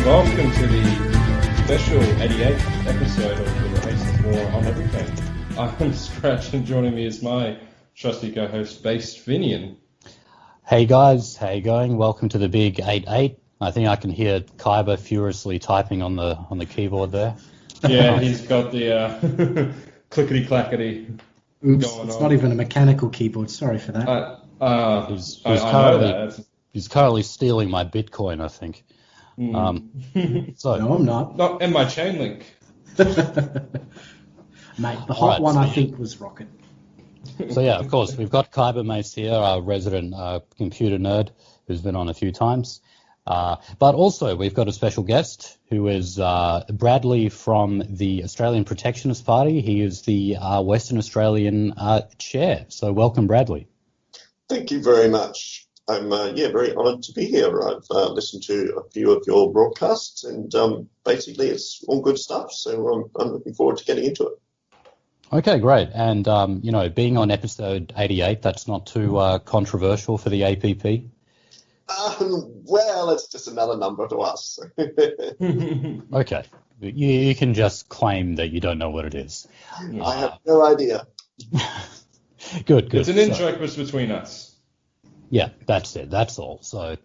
Welcome to the special 88th episode of the Recession War on Everything. I'm Scratch, and joining me is my trusty co-host, Based Finian. Hey guys, how you going? Welcome to the big 88. I think I can hear Kyber furiously typing on the keyboard there. Yeah, he's got the clickety-clackety Oops, going it's on. not even a mechanical keyboard. Sorry for that. I know that. He's currently stealing my Bitcoin, I think. So No, I'm not. And my chain link. Mate, the hot one I think was Rocket. So yeah, of course, we've got Kyber Mace here, our resident computer nerd, who's been on a few times. But also, we've got a special guest who is Bradley from the Australian Protectionist Party. He is the Western Australian chair. So welcome, Bradley. Thank you very much. I'm very honoured to be here. I've listened to a few of your broadcasts, and basically it's all good stuff. So I'm looking forward to getting into it. Okay, great. And being on episode 88, that's not too controversial for the APP. Well, it's just another number to us. Okay. You can just claim that you don't know what it is. I have no idea. Good. It's an interest between us. Yeah, that's it. That's all. So,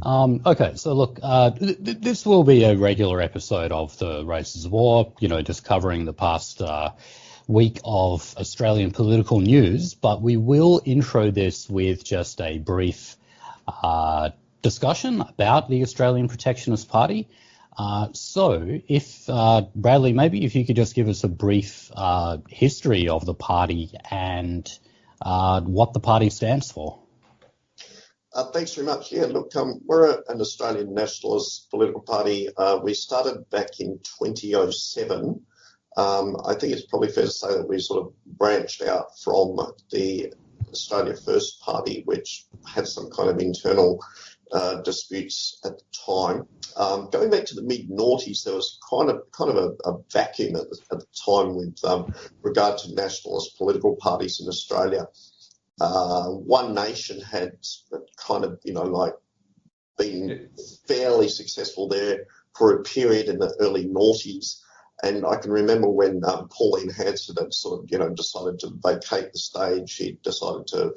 okay. So look, this will be a regular episode of the Races War, just covering the past week of Australian political news, but we will intro this with just a brief discussion about the Australian Protectionist Party. So if, Bradley, maybe if you could just give us a brief history of the party and what the party stands for. Thanks very much. Yeah, look, we're an Australian nationalist political party. We started back in 2007. I think it's probably fair to say that we sort of branched out from the Australia First Party, which had some kind of internal disputes at the time. Going back to the mid-noughties, there was kind of a vacuum at the time with regard to nationalist political parties in Australia. One Nation had kind of, been fairly successful there for a period in the early noughties. And I can remember when Pauline Hanson had sort of, decided to vacate the stage. She decided to,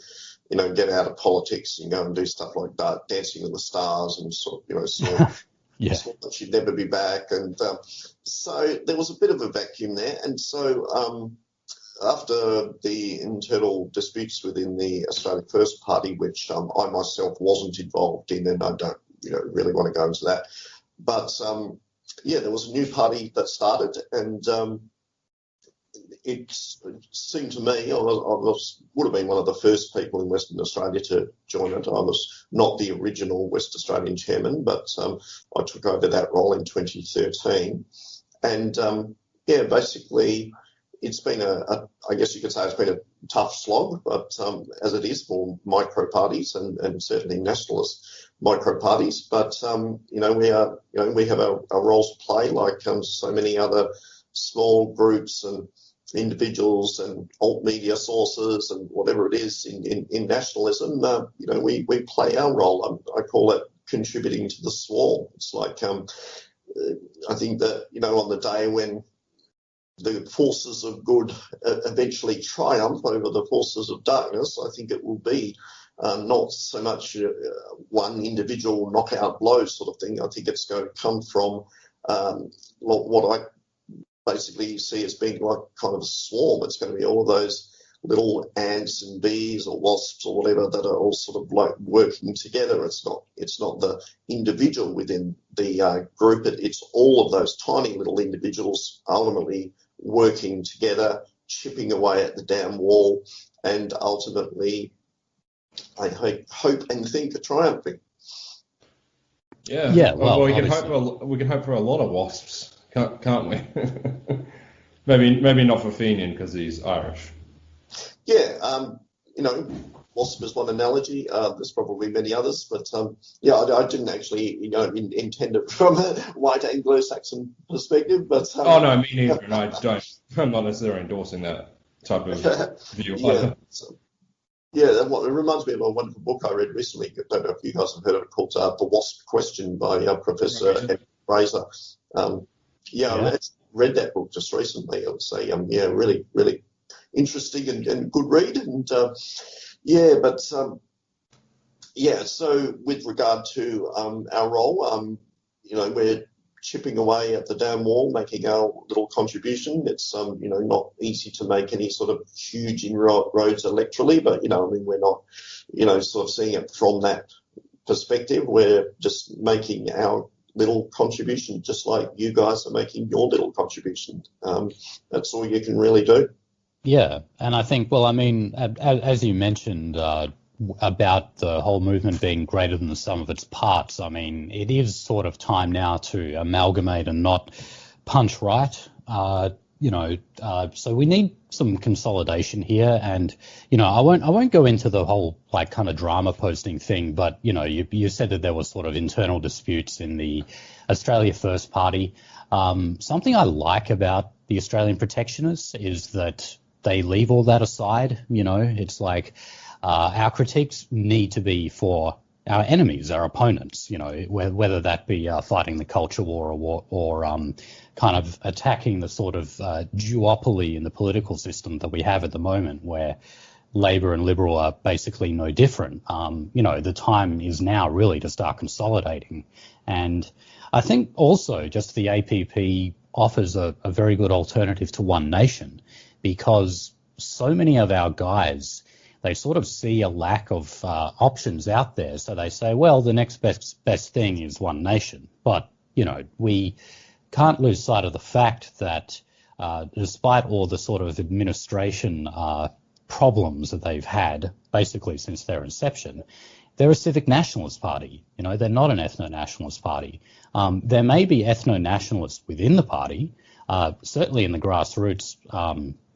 get out of politics and go and do stuff like that, Dancing with the Stars, and sort of, thought that she'd never be back. And so there was a bit of a vacuum there. And so after the internal disputes within the Australia First Party, which I myself wasn't involved in, and I don't, really want to go into that, but there was a new party that started, and it seemed to me I would have been one of the first people in Western Australia to join it. I was not the original West Australian chairman, but I took over that role in 2013, and basically it's been I guess you could say it's been a tough slog, but as it is for micro parties and certainly nationalist micro parties, but we have our roles to play like so many other small groups and individuals and alt media sources and whatever it is in nationalism. We play our role. I call it contributing to the swarm. It's like I think that on the day when the forces of good eventually triumph over the forces of darkness, I think it will be not so much one individual knockout blow sort of thing. I think it's going to come from what I basically see as being like kind of a swarm. It's going to be all those little ants and bees or wasps or whatever that are all sort of like working together. It's not the individual within the group. It's all of those tiny little individuals ultimately working together, chipping away at the damn wall, and ultimately, I hope and think, triumphing. Yeah. Well, we can hope for a lot of wasps, can't we? maybe not for Fenian because he's Irish. Yeah. Wasp is one analogy. There's probably many others, but I didn't actually, intend it from a white Anglo-Saxon perspective. But no, me neither. And I'm not necessarily endorsing that type of view either. It reminds me of a wonderful book I read recently. I don't know if you guys have heard of it, called The Wasp Question by Professor Fraser. I read that book just recently. It was a really, really interesting and good read. And so with regard to our role, we're chipping away at the damn wall, making our little contribution. It's not easy to make any sort of huge inroads electorally, but we're not sort of seeing it from that perspective. We're just making our little contribution, just like you guys are making your little contribution. That's all you can really do. Yeah, and I think, as you mentioned about the whole movement being greater than the sum of its parts, it is sort of time now to amalgamate and not punch right. So we need some consolidation here, and I won't go into the whole kind of drama posting thing, but you said that there was sort of internal disputes in the Australia First Party. Something I like about the Australian Protectionists is that they leave all that aside. It's like our critiques need to be for our enemies, our opponents, whether that be fighting the culture war or kind of attacking the sort of duopoly in the political system that we have at the moment, where Labor and Liberal are basically no different. The time is now really to start consolidating. And I think also just the APP offers a very good alternative to One Nation, because so many of our guys, they sort of see a lack of options out there. So they say, well, the next best thing is One Nation. But, we can't lose sight of the fact that despite all the sort of administration problems that they've had basically since their inception, they're a civic nationalist party. They're not an ethno-nationalist party. There may be ethno-nationalists within the party. Certainly in the grassroots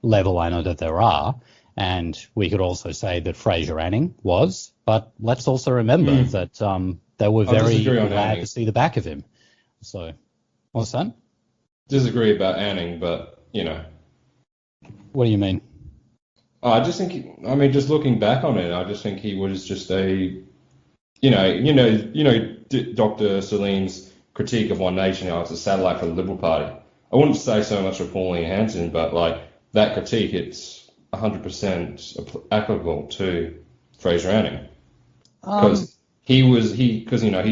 level, I know that there are. And we could also say that Fraser Anning was, but let's also remember that they were very glad to see the back of him. So, what's that? Disagree about Anning, but, What do you mean? I just think, just looking back on it, I just think he was just a, Dr. Salim's critique of One Nation, it's a satellite for the Liberal Party. I wouldn't say so much of Pauline Hanson, but that critique, it's 100% applicable to Fraser Anning, because he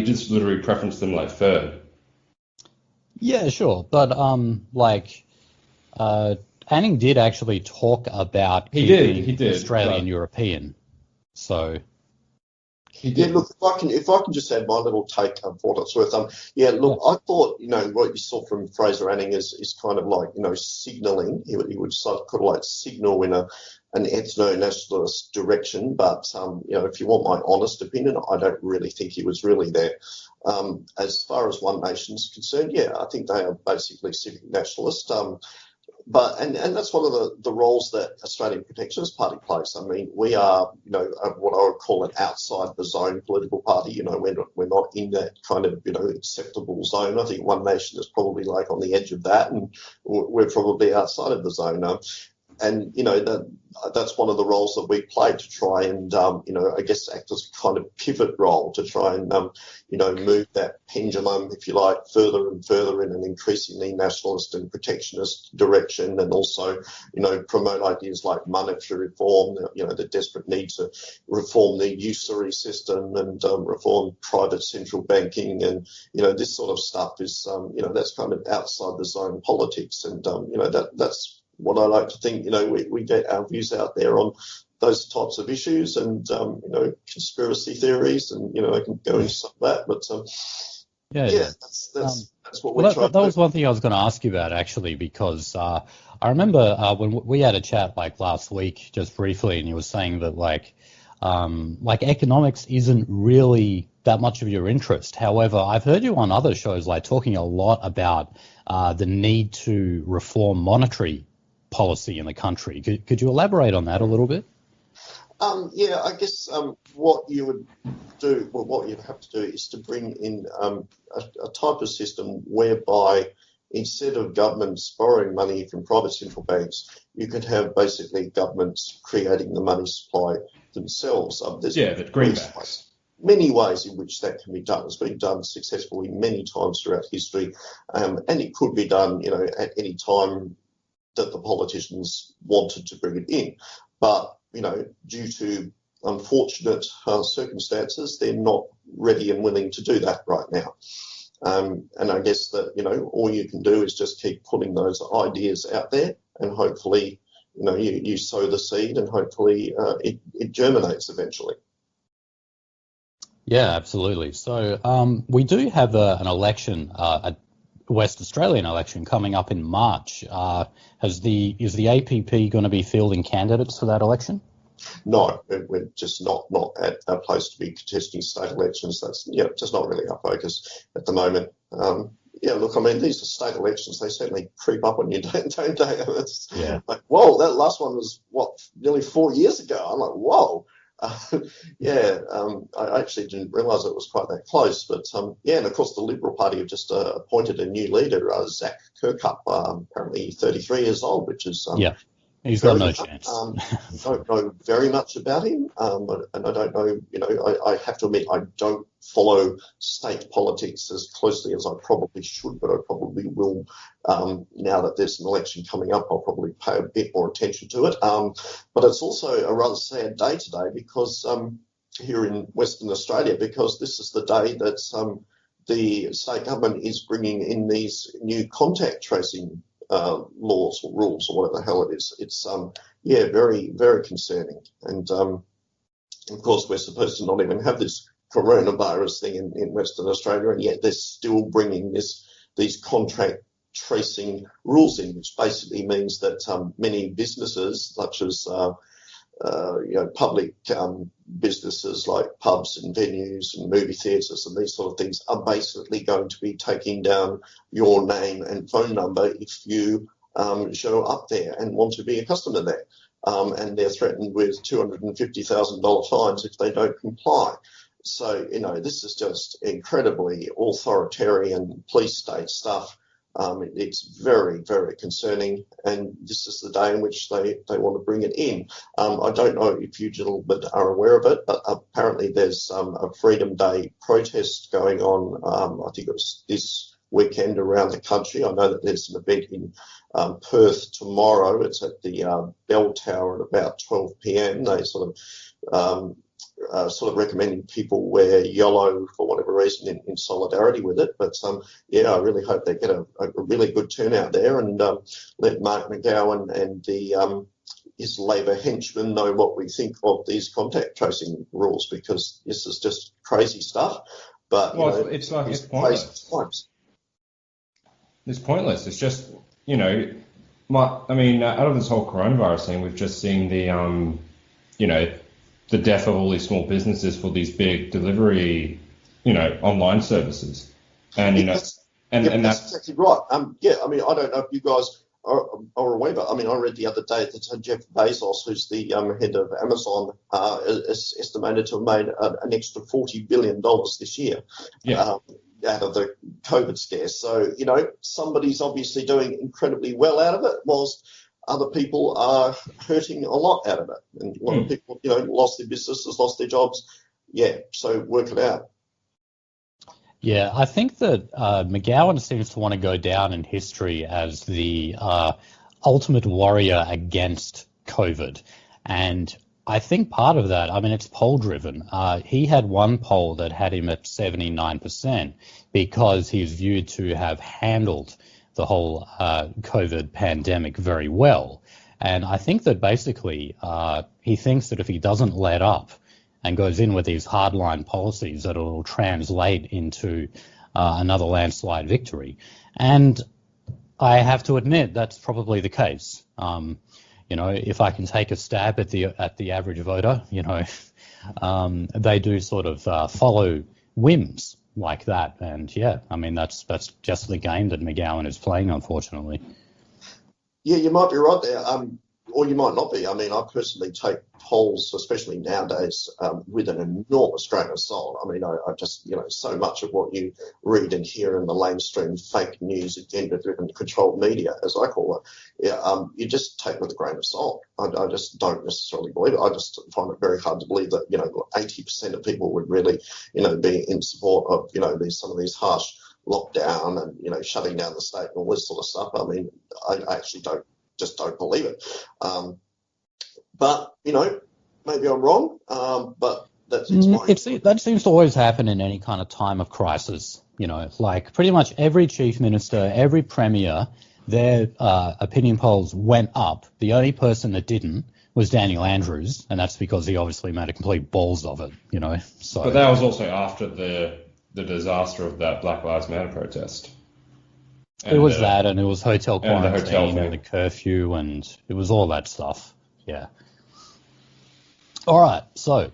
just literally preferenced them like third. Yeah, sure, but Anning did actually talk about he did Australian European, so. Yeah, look, if I can just add my little take for what it's worth. I thought, what you saw from Fraser Anning is kind of signalling. He would sort of signal in an ethno-nationalist direction. But, if you want my honest opinion, I don't really think he was really there. As far as One Nation is concerned, I think they are basically civic nationalist. But that's one of the roles that Australian Protectionist Party plays. We are, what I would call an outside the zone political party. We're not in that kind of, acceptable zone. I think One Nation is probably on the edge of that, and we're probably outside of the zone. That's one of the roles that we play to try and, I guess act as a kind of pivot role to try and, move that pendulum, if you like, further and further in an increasingly nationalist and protectionist direction, and also, promote ideas like monetary reform, the desperate need to reform the usury system and reform private central banking, and, this sort of stuff is, that's kind of outside the zone politics, and, that's what I like to think, we get our views out there on those types of issues, and, conspiracy theories, and, I can go into some of that, but, that's what we try to do. That was one thing I was going to ask you about, actually, because I remember when we had a chat last week, just briefly, and you were saying that economics isn't really that much of your interest. However, I've heard you on other shows talking a lot about the need to reform monetary policy in the country. Could you elaborate on that a little bit? I guess what you would do, what you'd have to do is to bring in a type of system whereby instead of governments borrowing money from private central banks, you could have basically governments creating the money supply themselves. The greenbacks. many ways in which that can be done. It's been done successfully many times throughout history, and it could be done, at any time that the politicians wanted to bring it in. But, due to unfortunate circumstances, they're not ready and willing to do that right now. And I guess that, all you can do is just keep putting those ideas out there, and hopefully, you sow the seed, and hopefully it germinates eventually. Yeah, absolutely. So we do have an election, a West Australian election coming up in March. Is the APP going to be fielding candidates for that election? No, we're just not at a place to be contesting state elections. That's just not really our focus at the moment. Look, I mean, these are state elections. They certainly creep up on you, don't they? It's like, whoa, that last one was, nearly 4 years ago. I'm like, whoa. I actually didn't realise it was quite that close. But, and of course the Liberal Party have just appointed a new leader, Zach Kirkup, apparently 33 years old, which is... He's got no chance. Don't know very much about him, and I don't know, I have to admit I don't follow state politics as closely as I probably should, but I probably will now that there's an election coming up. I'll probably pay a bit more attention to it. But it's also a rather sad day today because here in Western Australia, because this is the day that the state government is bringing in these new contact tracing laws or rules or whatever the hell it is. It's very, very concerning. And of course we're supposed to not even have this coronavirus thing in Western Australia, and yet they're still bringing these contract tracing rules in, which basically means that many businesses such as public businesses like pubs and venues and movie theatres and these sort of things are basically going to be taking down your name and phone number if you show up there and want to be a customer there. And they're threatened with $250,000 fines if they don't comply. So, this is just incredibly authoritarian police state stuff. It's very, very concerning, and this is the day in which they want to bring it in. I don't know if you gentlemen are aware of it, but apparently there's a Freedom Day protest going on. I think it was this weekend around the country. I know that there's an event in Perth tomorrow. It's at the Bell Tower at about 12 p.m. They sort of recommending people wear yellow for whatever reason in solidarity with it. But I really hope they get a really good turnout there, and let Mark McGowan and his Labor henchmen know what we think of these contact tracing rules, because this is just crazy stuff. But it's pointless. It's pointless. It's just out of this whole coronavirus thing, we've just seen the death of all these small businesses for these big delivery, online services. And, that's exactly right. I don't know if you guys are aware, but I read the other day that Jeff Bezos, who's the head of Amazon, is estimated to have made an extra $40 billion this year. Out of the COVID scare. So, somebody's obviously doing incredibly well out of it, whilst other people are hurting a lot out of it. And a lot of people, lost their businesses, lost their jobs. Yeah, so work it out. Yeah, I think that McGowan seems to want to go down in history as the ultimate warrior against COVID. And I think part of that, it's poll-driven. He had one poll that had him at 79% because he's viewed to have handled the whole COVID pandemic very well. And I think that basically he thinks that if he doesn't let up and goes in with these hardline policies, that it'll translate into another landslide victory. And I have to admit that's probably the case. If I can take a stab at the average voter, they do sort of follow whims like that. And that's just the game that McGowan is playing, unfortunately. Yeah, you might be right there. or you might not be. I mean, I personally take polls, especially nowadays, with an enormous grain of salt. I mean, I just, so much of what you read and hear in the mainstream fake news, agenda-driven, controlled media, as I call it, you just take with a grain of salt. I just don't necessarily believe it. I just find it very hard to believe that, 80% of people would really, be in support of, some of these harsh lockdown and, shutting down the state and all this sort of stuff. I mean, I actually don't believe it. But, maybe I'm wrong, but that's my... That seems to always happen in any kind of time of crisis. Like pretty much every chief minister, every premier, their opinion polls went up. The only person that didn't was Daniel Andrews, and that's because he obviously made a complete balls of it, So, but that was also after the disaster of that Black Lives Matter protest. It was that, and it was hotel quarantine and the curfew, and it was all that stuff. Yeah. All right. So,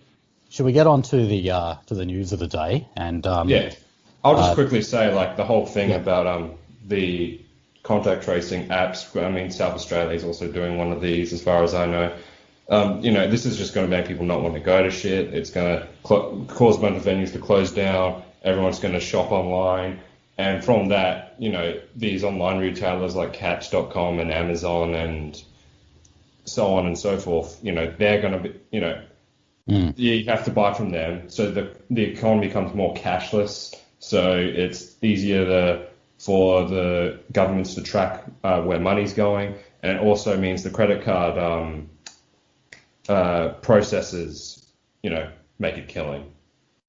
should we get on to the news of the day? And yeah, I'll just quickly say, like, the whole thing about the contact tracing apps. I mean, South Australia is also doing one of these, as far as I know. This is just going to make people not want to go to shit. It's going to cause a bunch of venues to close down. Everyone's going to shop online. And from that, these online retailers like Catch.com and Amazon and so on and so forth, they're going to be, you have to buy from them. So the economy becomes more cashless. So it's easier for the governments to track where money's going. And it also means the credit card processors, make a killing.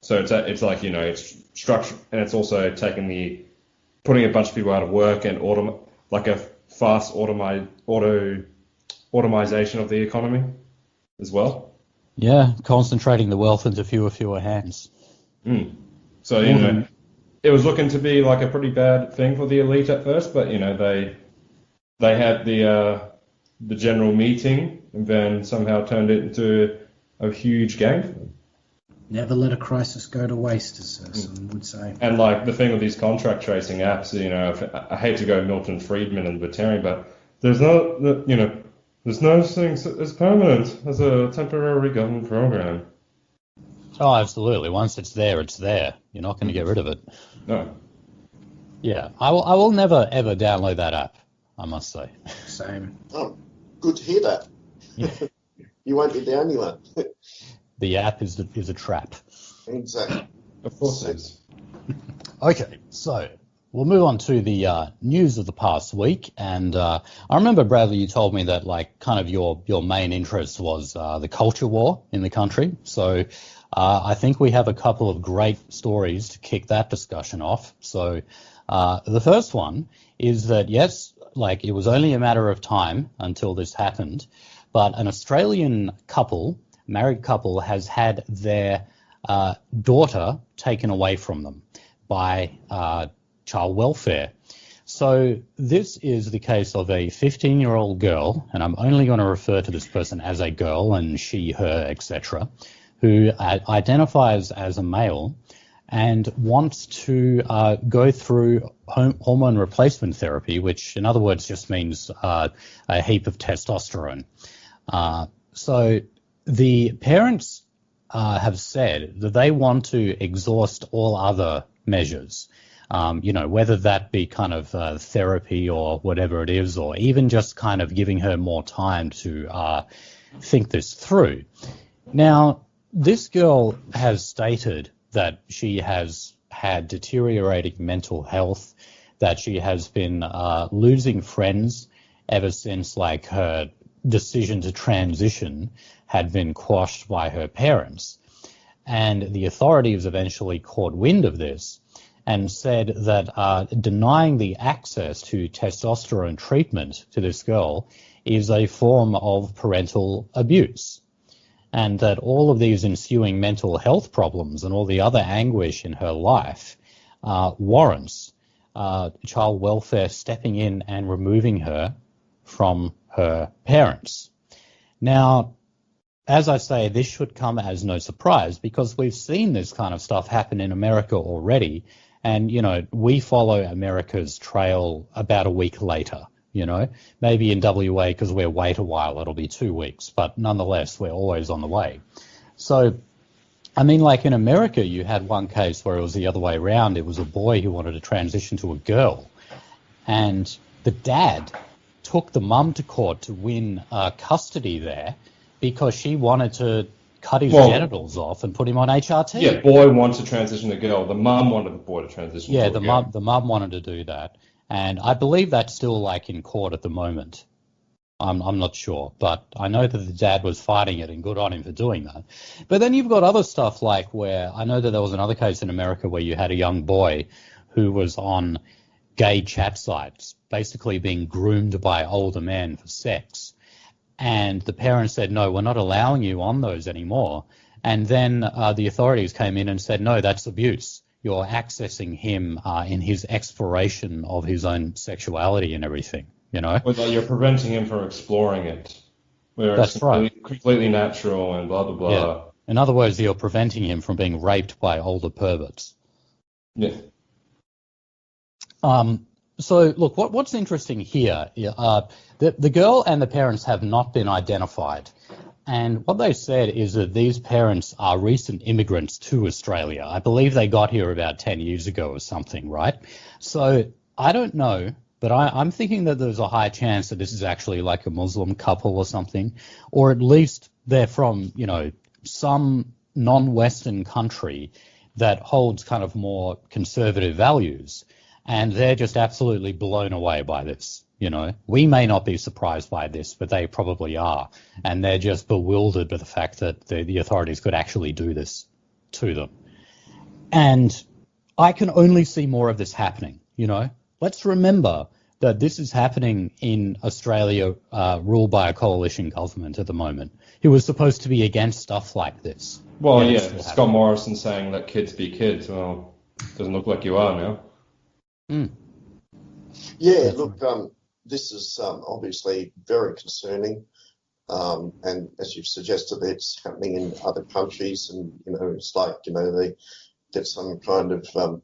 So it's like, it's structure, and it's also putting a bunch of people out of work and like a fast automation of the economy as well. Yeah, concentrating the wealth into fewer hands. So, it was looking to be like a pretty bad thing for the elite at first, but, they had the general meeting and then somehow turned it into a huge game for them. Never let a crisis go to waste, as someone would say. And like the thing with these contract tracing apps, I hate to go Milton Friedman and libertarian, but there's no thing as permanent as a temporary government program. Oh, absolutely. Once it's there, it's there. You're not going to get rid of it. No. Yeah, I will never ever download that app, I must say. Same. Oh, good to hear that. Yeah. You won't be the only one. The app is a trap. Exactly. Of course it is. Okay, so we'll move on to the news of the past week. And I remember, Bradley, you told me that like kind of your main interest was the culture war in the country. So I think we have a couple of great stories to kick that discussion off. So the first one is that, yes, like it was only a matter of time until this happened, but an Australian married couple has had their daughter taken away from them by child welfare. So this is the case of a 15-year-old girl, and I'm only going to refer to this person as a girl and she, her, etc., who identifies as a male and wants to go through hormone replacement therapy, which in other words just means a heap of testosterone. So the parents have said that they want to exhaust all other measures, whether that be kind of therapy or whatever it is, or even just kind of giving her more time to think this through. Now, this girl has stated that she has had deteriorating mental health, that she has been losing friends ever since like her decision to transition had been quashed by her parents. And the authorities eventually caught wind of this and said that denying the access to testosterone treatment to this girl is a form of parental abuse, and that all of these ensuing mental health problems and all the other anguish in her life warrants child welfare stepping in and removing her from her parents. Now, as I say, this should come as no surprise because we've seen this kind of stuff happen in America already. And, we follow America's trail about a week later you know. Maybe in WA, because we'll wait a while, it'll be 2 weeks, but nonetheless, we're always on the way. So, I mean, like in America, you had one case where it was the other way around. It was a boy who wanted to transition to a girl, and the dad took the mum to court to win custody there because she wanted to cut his genitals off and put him on HRT. Yeah, boy wants to transition to girl. The mum wanted the boy to transition to a girl. Yeah, the mum wanted to do that. And I believe that's still like in court at the moment. I'm not sure, but I know that the dad was fighting it, and good on him for doing that. But then you've got other stuff like where I know that there was another case in America where you had a young boy who was on gay chat sites, basically being groomed by older men for sex. And the parents said, no, we're not allowing you on those anymore. And then the authorities came in and said, no, that's abuse. You're accessing him in his exploration of his own sexuality and everything, you know? Well, you're preventing him from exploring it. Where That's it's right. Completely natural and blah, blah, blah. Yeah. In other words, you're preventing him from being raped by older perverts. Yeah. So, look, what's interesting here, the girl and the parents have not been identified. And what they said is that these parents are recent immigrants to Australia. I believe they got here about 10 years ago or something, right? So I don't know, but I'm thinking that there's a high chance that this is actually like a Muslim couple or something, or at least they're from, you know, some non-Western country that holds kind of more conservative values. And they're just absolutely blown away by this, you know. We may not be surprised by this, but they probably are. And they're just bewildered by the fact that the authorities could actually do this to them. And I can only see more of this happening, you know. Let's remember that this is happening in Australia, ruled by a coalition government at the moment, who was supposed to be against stuff like this. Well, yeah, Scott Morrison saying let kids be kids. Well, doesn't look like you are now. Mm. Yeah, look, this is obviously very concerning, and as you've suggested, it's happening in other countries, and you know, it's like they get some kind of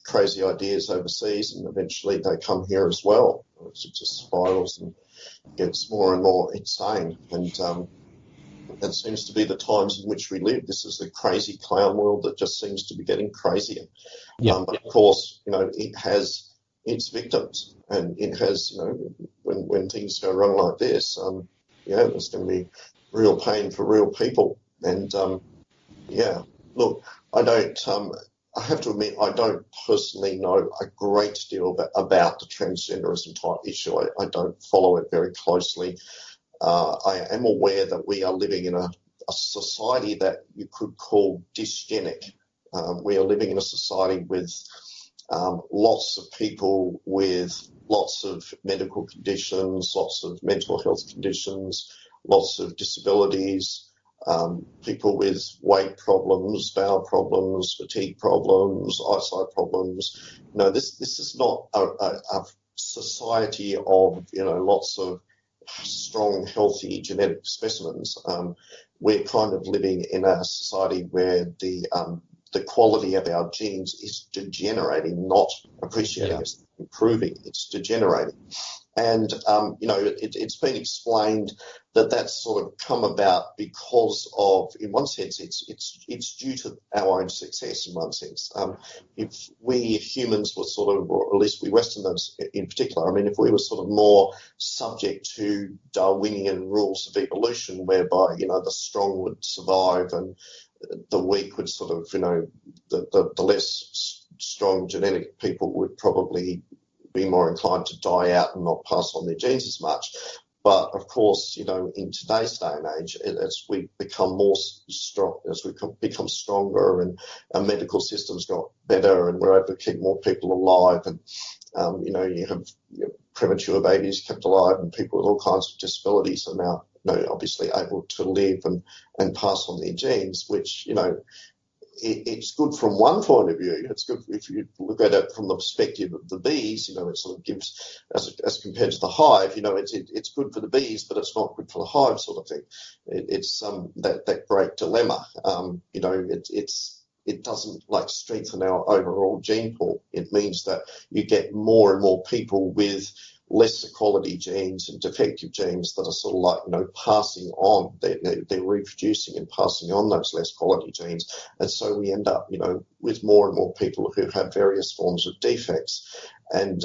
crazy ideas overseas, and eventually they come here as well. It just spirals and gets more and more insane, and that seems to be the times in which we live. This is the crazy clown world that just seems to be getting crazier. Yeah. But of course, it has its victims, and it has, when things go wrong like this, there's going to be real pain for real people. And look, I have to admit, I don't personally know a great deal about the transgenderism type issue. I don't follow it very closely. I am aware that we are living in a society that you could call dysgenic. We are living in a society with lots of people with lots of medical conditions, lots of mental health conditions, lots of disabilities, people with weight problems, bowel problems, fatigue problems, eyesight problems. This is not a society of lots of strong, healthy genetic specimens. We're kind of living in a society where the quality of our genes is degenerating, not appreciating. It's improving, it's degenerating. And, it's been explained that that's sort of come about because of, in one sense, it's due to our own success in one sense. If we humans were sort of, or at least we Westerners in particular, if we were sort of more subject to Darwinian rules of evolution, whereby, the strong would survive and the weak would sort of, the less strong genetic people would probably be more inclined to die out and not pass on their genes as much. But of course, in today's day and age, as we become more strong, as we become stronger, and our medical systems got better, and we're able to keep more people alive, and you have premature babies kept alive, and people with all kinds of disabilities are now, obviously able to live and pass on their genes, which it's good from one point of view. It's good if you look at it from the perspective of the bees. It sort of gives, as compared to the hive, it's good for the bees, but it's not good for the hive, sort of thing. It's that great dilemma. It doesn't strengthen our overall gene pool. It means that you get more and more people with lesser quality genes and defective genes that are sort of like, passing on. They're reproducing and passing on those less quality genes. And so we end up, with more and more people who have various forms of defects. And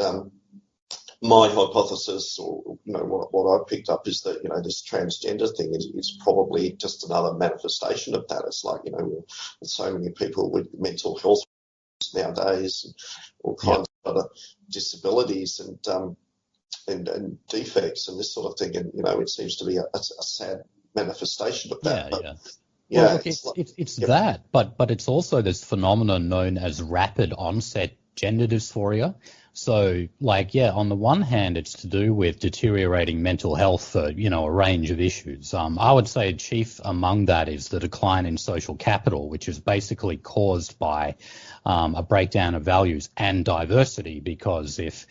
my hypothesis, or what I picked up, is that this transgender thing is probably just another manifestation of that. It's like with so many people with mental health nowadays, and all kinds of other disabilities and defects and this sort of thing, and it seems to be a sad manifestation of that. Well, look, it's that, but it's also this phenomenon known as rapid onset gender dysphoria. So, on the one hand, it's to do with deteriorating mental health for, a range of issues. I would say chief among that is the decline in social capital, which is basically caused by a breakdown of values and diversity, because if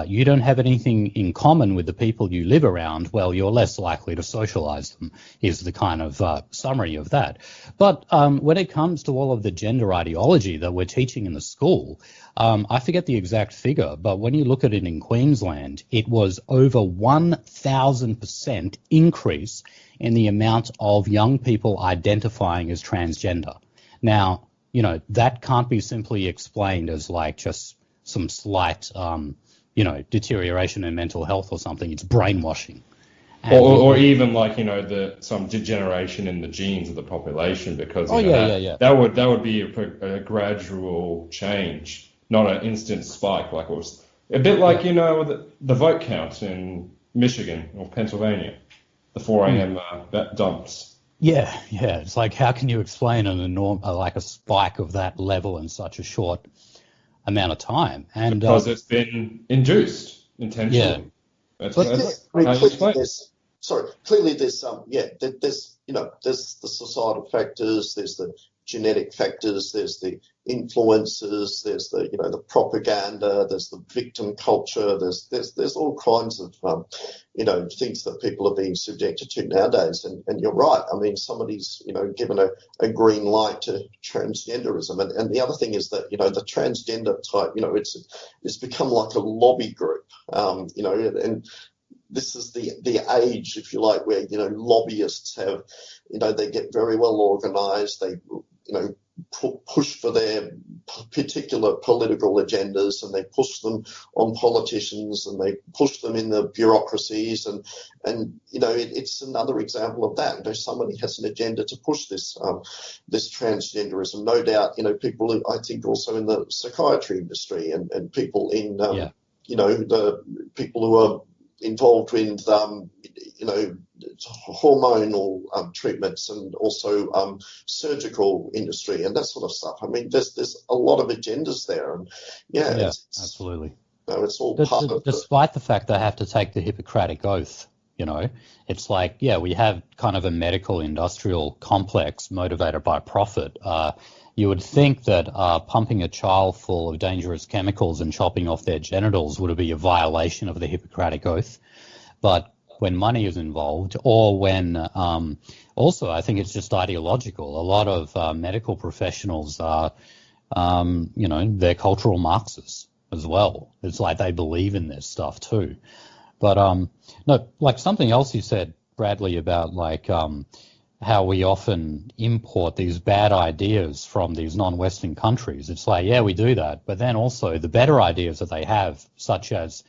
you don't have anything in common with the people you live around, well, you're less likely to socialize them, is the kind of summary of that. But when it comes to all of the gender ideology that we're teaching in the school, I forget the exact figure, but when you look at it in Queensland, it was over 1,000% increase in the amount of young people identifying as transgender. Now, that can't be simply explained as just some slight deterioration in mental health or something. It's brainwashing. Or even some degeneration in the genes of the population, because that would be a gradual change, not an instant spike. Like it was a bit like the vote count in Michigan or Pennsylvania, the 4 a.m. Dumps. Yeah. It's like, how can you explain a spike of that level in such a short amount of time? And because it's been induced intentionally. Clearly there's there's the societal factors, there's the genetic factors, there's the influences, there's the propaganda, there's the victim culture, there's all kinds of things that people are being subjected to nowadays. And you're right. I mean, somebody's given a green light to transgenderism, and the other thing is that the transgender type it's become like a lobby group, and this is the age, if you like, where lobbyists have they get very well organised. They push for their particular political agendas, and they push them on politicians, and they push them in the bureaucracies, and it's another example of that. Somebody has an agenda to push this transgenderism. No doubt, people, I think, also in the psychiatry industry, and people in the people who are involved with hormonal treatments, and also surgical industry and that sort of stuff. I mean, there's a lot of agendas there, and it's absolutely. It's all part of despite the fact they have to take the Hippocratic Oath. It's like, we have kind of a medical industrial complex motivated by profit. You would think that pumping a child full of dangerous chemicals and chopping off their genitals would be a violation of the Hippocratic Oath. But when money is involved, or when also I think it's just ideological. A lot of medical professionals are, they're cultural Marxists as well. It's like they believe in this stuff too. But no, like something else you said, Bradley, about how we often import these bad ideas from these non-Western countries. It's like, we do that. But then also the better ideas that they have, such as,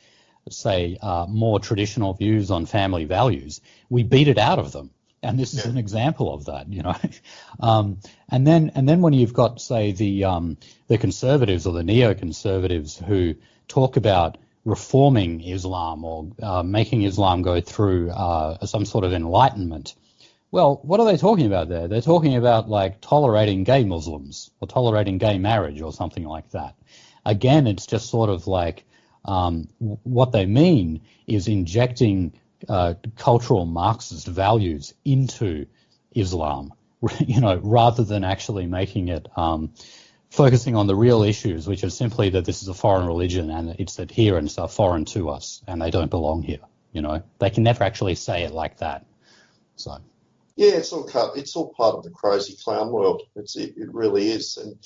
say, more traditional views on family values, we beat it out of them. And this is an example of that, And then when you've got, say, the conservatives or the neoconservatives who talk about reforming Islam or making Islam go through some sort of enlightenment, well, what are they talking about there? They're talking about tolerating gay Muslims or tolerating gay marriage or something like that. Again, it's just sort of what they mean is injecting cultural Marxist values into Islam, rather than actually making it focusing on the real issues, which are simply that this is a foreign religion and its adherents are foreign to us and they don't belong here. They can never actually say it like that. So. Yeah, it's all part of the crazy clown world. It really is, and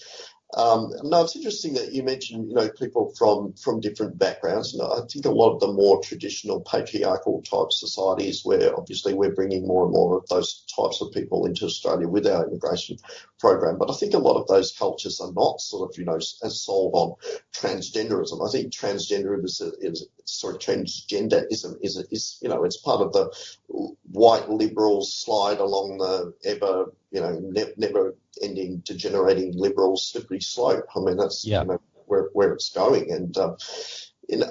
No, it's interesting that you mentioned, people from different backgrounds. And I think a lot of the more traditional patriarchal type societies, where obviously we're bringing more and more of those types of people into Australia with our immigration program. But I think a lot of those cultures are not sort of, as sold on transgenderism. I think transgenderism is it's part of the white liberals slide along the ever, never ending degenerating liberal slippery slope. I mean, that's where it's going. And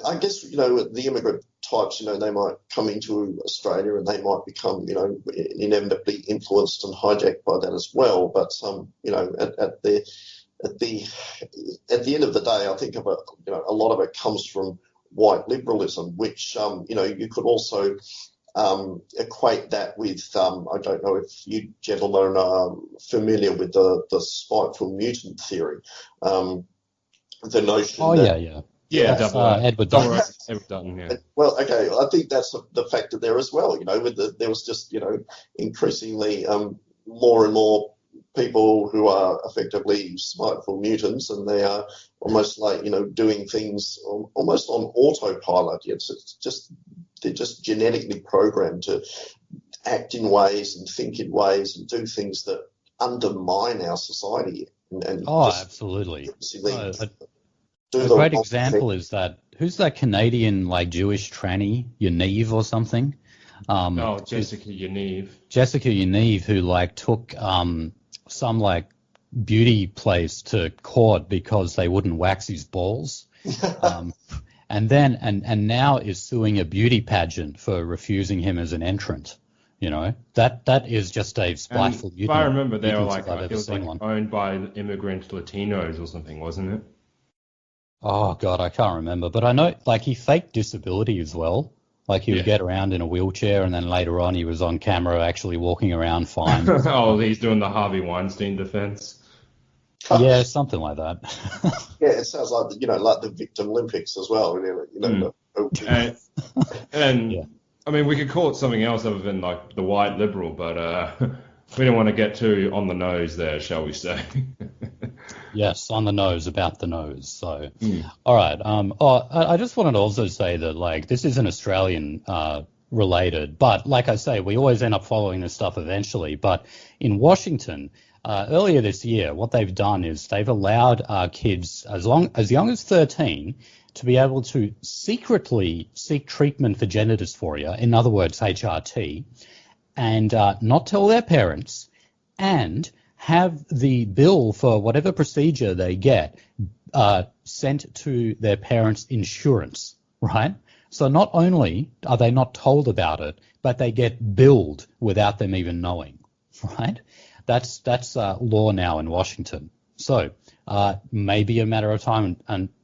I guess the immigrant types, they might come into Australia and they might become inevitably influenced and hijacked by that as well. But at the end of the day, I think a lot of it comes from white liberalism, which you could also equate that with, I don't know if you gentlemen are familiar with the spiteful mutant theory. The notion That's Edward Dutton. Edward Dutton, yeah. Well, okay, I think that's the factor there as well. There was just, increasingly more and more people who are effectively spiteful mutants, and they are almost like, doing things almost on autopilot. They're just genetically programmed to act in ways and think in ways and do things that undermine our society. Absolutely. A great example is that, who's that Canadian, Jewish tranny, Yaniv or something? Jessica Yaniv. Jessica Yaniv, who took some beauty place to court because they wouldn't wax his balls. And now is suing a beauty pageant for refusing him as an entrant. That is just a spiteful mutant. If I remember, they were it was owned by immigrant Latinos or something, wasn't it? Oh God, I can't remember, but I know he faked disability as well. He would get around in a wheelchair, and then later on he was on camera actually walking around fine. He's doing the Harvey Weinstein defense. Yeah, something like that. Yeah, it sounds like the Victim Olympics as well. I mean, we could call it something else other than the white liberal, but we don't want to get too on the nose there, shall we say? Yes, on the nose, about the nose. So, all right. I just wanted to also say that this isn't Australian related, but like I say, we always end up following this stuff eventually. But in Washington, earlier this year, what they've done is they've allowed kids as young as 13 to be able to secretly seek treatment for gender dysphoria, in other words, HRT, and not tell their parents, and have the bill for whatever procedure they get sent to their parents' insurance, right? So not only are they not told about it, but they get billed without them even knowing, right? That's law now in Washington. So maybe a matter of time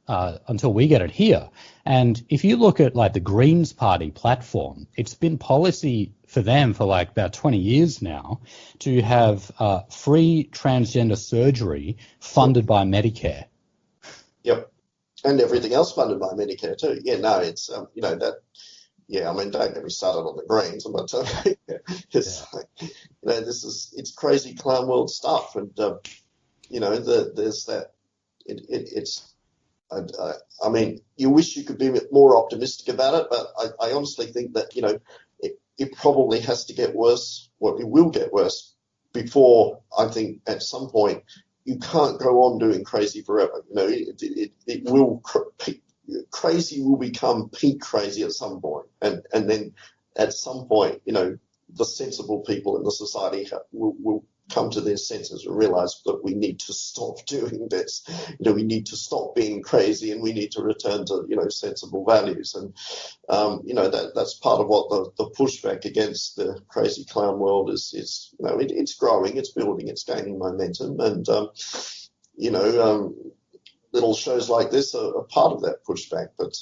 until we get it here. And if you look at the Greens Party platform, it's been policy for them for about 20 years now to have free transgender surgery funded by Medicare. Yep. And everything else funded by Medicare too. Yeah, no, it's, that, yeah, I mean, don't get me started on the Greens. I'm not telling you. It's crazy clown world stuff. And, there's that, I mean, you wish you could be more optimistic about it, but I honestly think that, it probably has to get worse. Well, it will get worse before, I think, at some point, you can't go on doing crazy forever. It will, crazy will become peak crazy at some point. And then at some point, the sensible people in the society will come to their senses and realize that we need to stop doing this. We need to stop being crazy, and we need to return to, sensible values. And, that's part of what the pushback against the crazy clown world is, it's growing, it's building, it's gaining momentum. And, little shows like this are part of that pushback. But,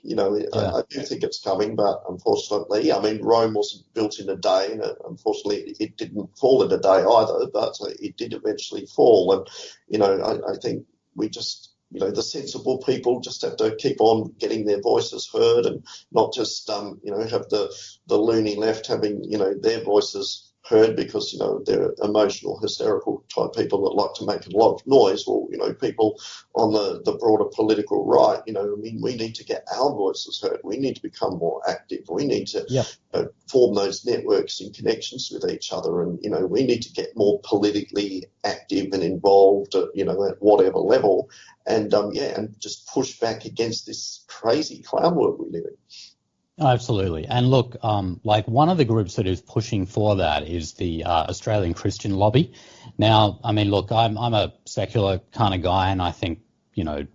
I do think it's coming, but unfortunately, I mean, Rome wasn't built in a day, and unfortunately, it didn't fall in a day either, but it did eventually fall. And, I think we just, the sensible people just have to keep on getting their voices heard, and not just, have the loony left having, their voices heard because, they're emotional, hysterical type people that like to make a lot of noise, or, people on the broader political right, we need to get our voices heard. We need to become more active. We need to form those networks and connections with each other. And, we need to get more politically active and involved, at whatever level. And, and just push back against this crazy clown world we live in. Absolutely. And look, like one of the groups that is pushing for that is the Australian Christian Lobby. Now, I mean, look, I'm a secular kind of guy, and I think,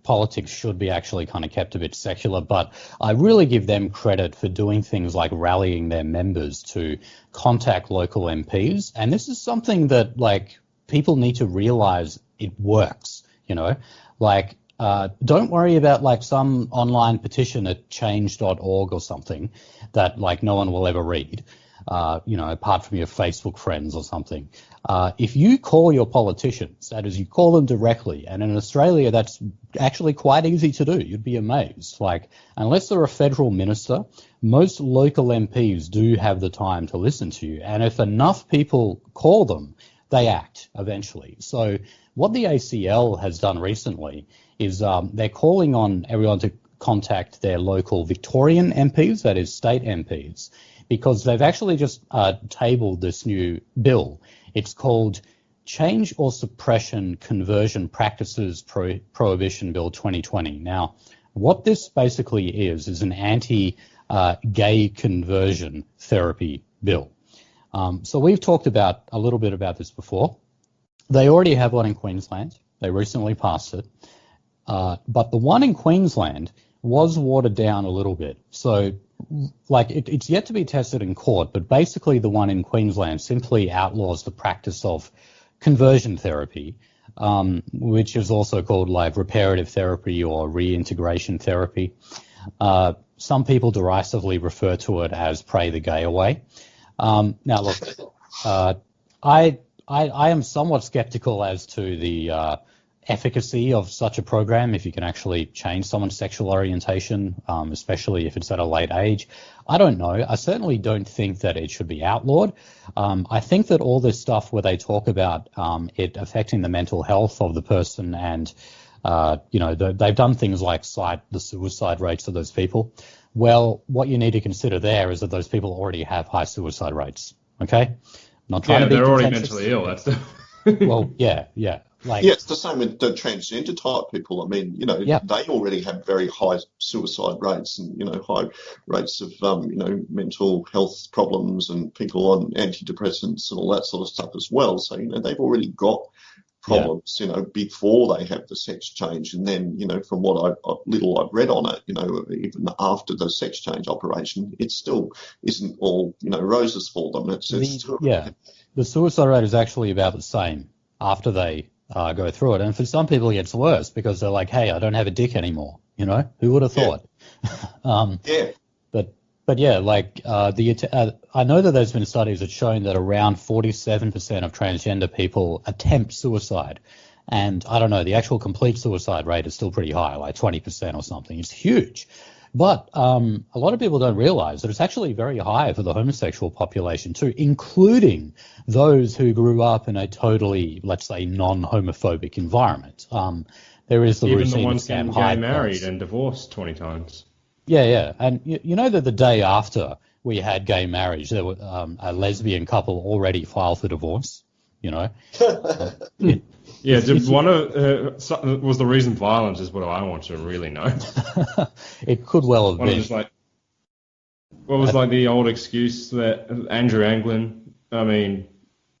politics should be actually kind of kept a bit secular, but I really give them credit for doing things like rallying their members to contact local MPs. And this is something that, like, people need to realize it works, like, don't worry about like some online petition at change.org or something that like no one will ever read, apart from your Facebook friends or something. If you call your politicians, that is, you call them directly, and in Australia that's actually quite easy to do. You'd be amazed. Like, unless they're a federal minister, most local MPs do have the time to listen to you. And if enough people call them, they act eventually. So what the ACL has done recently is they're calling on everyone to contact their local Victorian MPs, that is state MPs, because they've actually just tabled this new bill. It's called Change or Suppression Conversion Practices Prohibition Bill 2020. Now, what this basically is an anti-gay conversion therapy bill. So we've talked about a little bit about this before. They already have one in Queensland. They recently passed it. But the one in Queensland was watered down a little bit. So, like, it's yet to be tested in court, but basically the one in Queensland simply outlaws the practice of conversion therapy, which is also called, like, reparative therapy or reintegration therapy. Some people derisively refer to it as pray the gay away. Now, look, I am somewhat skeptical as to the efficacy of such a program, if you can actually change someone's sexual orientation, especially if it's at a late age. I don't know. I certainly don't think that it should be outlawed. I think that all this stuff where they talk about it affecting the mental health of the person and, they've done things like cite the suicide rates of those people. Well, what you need to consider there is that those people already have high suicide rates, okay? Not trying to be they're already contentious. mentally ill. That's the... Well, yeah. Like, it's the same with the transgender type people. I mean, they already have very high suicide rates and, high rates of, mental health problems and people on antidepressants and all that sort of stuff as well. So, they've already got problems, before they have the sex change. And then, from what I've read on it, even after the sex change operation, it still isn't all, roses for them. The suicide rate is actually about the same after they go through it. And for some people, it gets worse because they're like, hey, I don't have a dick anymore. Who would have thought? But yeah, like I know that there's been studies that shown that around 47% of transgender people attempt suicide. And I don't know, the actual complete suicide rate is still pretty high, like 20% or something. It's huge. But a lot of people don't realize that it's actually very high for the homosexual population too, including those who grew up in a totally, let's say, non-homophobic environment. There is the even routine the ones of Sam getting Hyde married plus. and divorced 20 times. Yeah. And you know that the day after we had gay marriage, there were a lesbian couple already filed for divorce, Was the reason violence is what I want to really know. It could well have been. What was like the old excuse that Andrew Anglin, I mean,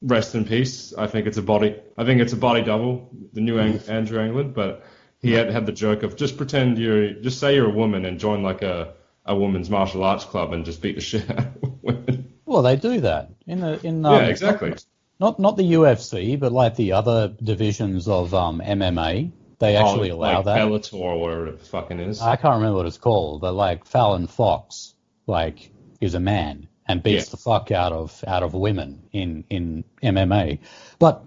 rest in peace. I think it's a body double, the new Andrew Anglin, but he had the joke of just say you're a woman and join like a women's martial arts club and just beat the shit out of women. Well, they do that in exactly. Not the UFC, but like the other divisions of MMA. They actually allow that. Bellator or whatever it fucking is. I can't remember what it's called, but like Fallon Fox, is a man and beats the fuck out of women in MMA. But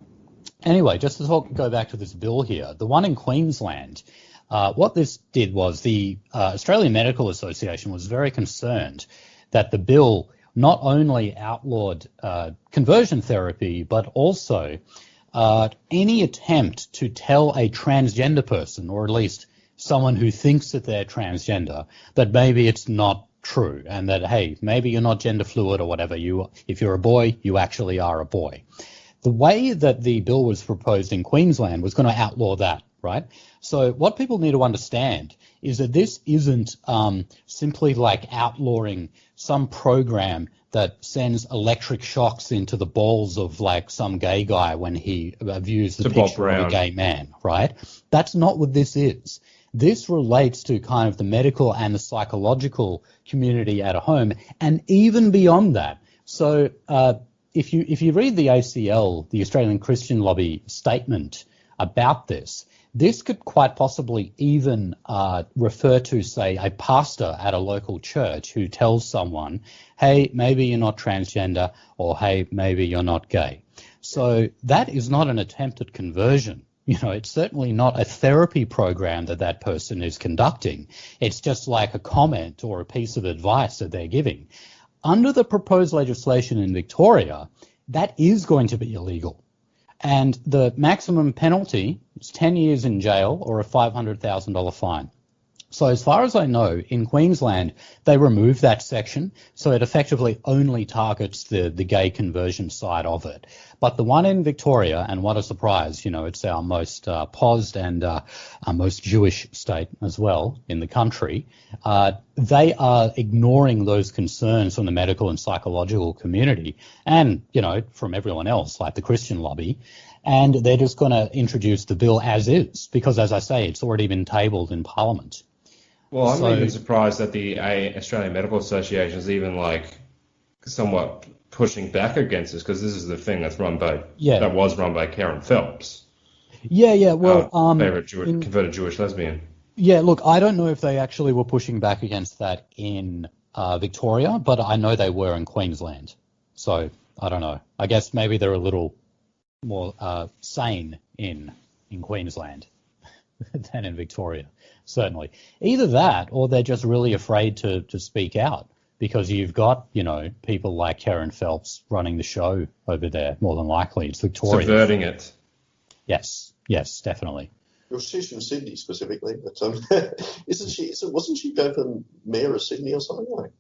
anyway, just to go back to this bill here, the one in Queensland, what this did was the Australian Medical Association was very concerned that the bill not only outlawed conversion therapy, but also any attempt to tell a transgender person, or at least someone who thinks that they're transgender, that maybe it's not true, and that, hey, maybe you're not gender fluid or whatever. If you're a boy, you actually are a boy. The way that the bill was proposed in Queensland was going to outlaw that, right? So what people need to understand is that this isn't simply like outlawing some program that sends electric shocks into the balls of like some gay guy when he views the picture of a gay man, right? That's not what this is. This relates to kind of the medical and the psychological community at home, and even beyond that. So if you read the ACL, the Australian Christian Lobby statement about this, this could quite possibly even refer to, say, a pastor at a local church who tells someone, hey, maybe you're not transgender, or hey, maybe you're not gay. So that is not an attempt at conversion. You know, it's certainly not a therapy program that person is conducting. It's just like a comment or a piece of advice that they're giving. Under the proposed legislation in Victoria, that is going to be illegal. And the maximum penalty is 10 years in jail or a $500,000 fine. So as far as I know, in Queensland, they removed that section, so it effectively only targets the gay conversion side of it. But the one in Victoria, and what a surprise, you know, it's our most POSed and our most Jewish state as well in the country, they are ignoring those concerns from the medical and psychological community and, you know, from everyone else, like the Christian lobby. And they're just going to introduce the bill as is, because, as I say, it's already been tabled in Parliament. Well, I'm even surprised that the Australian Medical Association is even like somewhat pushing back against this, because this is the thing that was run by Karen Phelps. Yeah. Well, favorite converted Jewish lesbian. Yeah, look, I don't know if they actually were pushing back against that in Victoria, but I know they were in Queensland. So I don't know. I guess maybe they're a little more sane in Queensland than in Victoria. Certainly. Either that, or they're just really afraid to speak out, because you've got, you know, people like Karen Phelps running the show over there. More than likely, it's Victoria. Subverting it. Yes, definitely. Well, she's from Sydney specifically, but wasn't she going for mayor of Sydney or something like?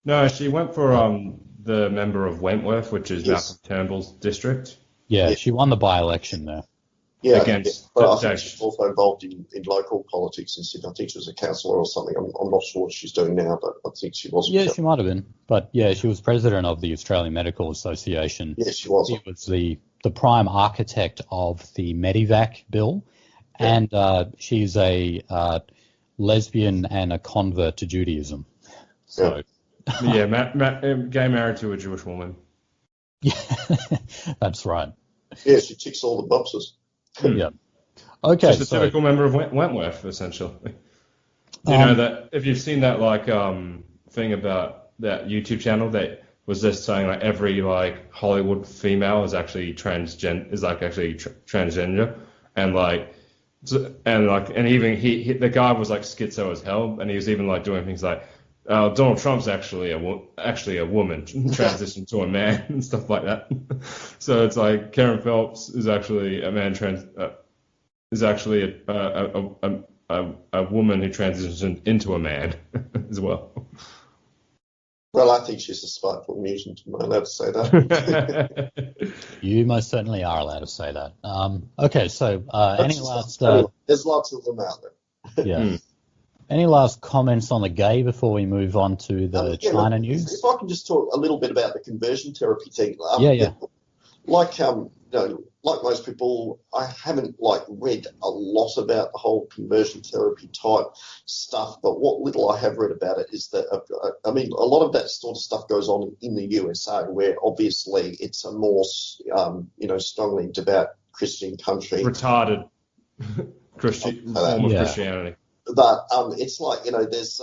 No, she went for the member of Wentworth, which is Malcolm Turnbull's district. Yeah, she won the by-election there. Yeah, but I think she's also involved in local politics in Sydney. I think she was a councillor or something. I'm not sure what she's doing now, but I think she was. Yeah, she might have been. But yeah, she was president of the Australian Medical Association. Yes, she was. She was the prime architect of the Medivac bill, and she's a lesbian and a convert to Judaism. So. Yeah, gay married to a Jewish woman. Yeah, that's right. Yeah, she ticks all the boxes. Yeah. Okay. Just a typical member of Wentworth, essentially. You know that if you've seen that thing about that YouTube channel that was just saying like every like Hollywood female is actually transgender, and even the guy was like schizo as hell, and he was even like doing things like Donald Trump's actually a woman transitioned to a man and stuff like that. So it's like Karen Phelps is actually a man is actually a woman who transitioned into a man as well. Well, I think she's a spiteful mutant. Am I allowed to say that? You most certainly are allowed to say that. Okay, so any last... There's lots of them out there. Yeah. Any last comments on the gay before we move on to the China news? If I can just talk a little bit about the conversion therapy thing. Like most people, I haven't read a lot about the whole conversion therapy type stuff, but what little I have read about it is that, a lot of that sort of stuff goes on in the USA, where obviously it's a more, strongly devout Christian country. Retarded form of Christianity. But it's like, there's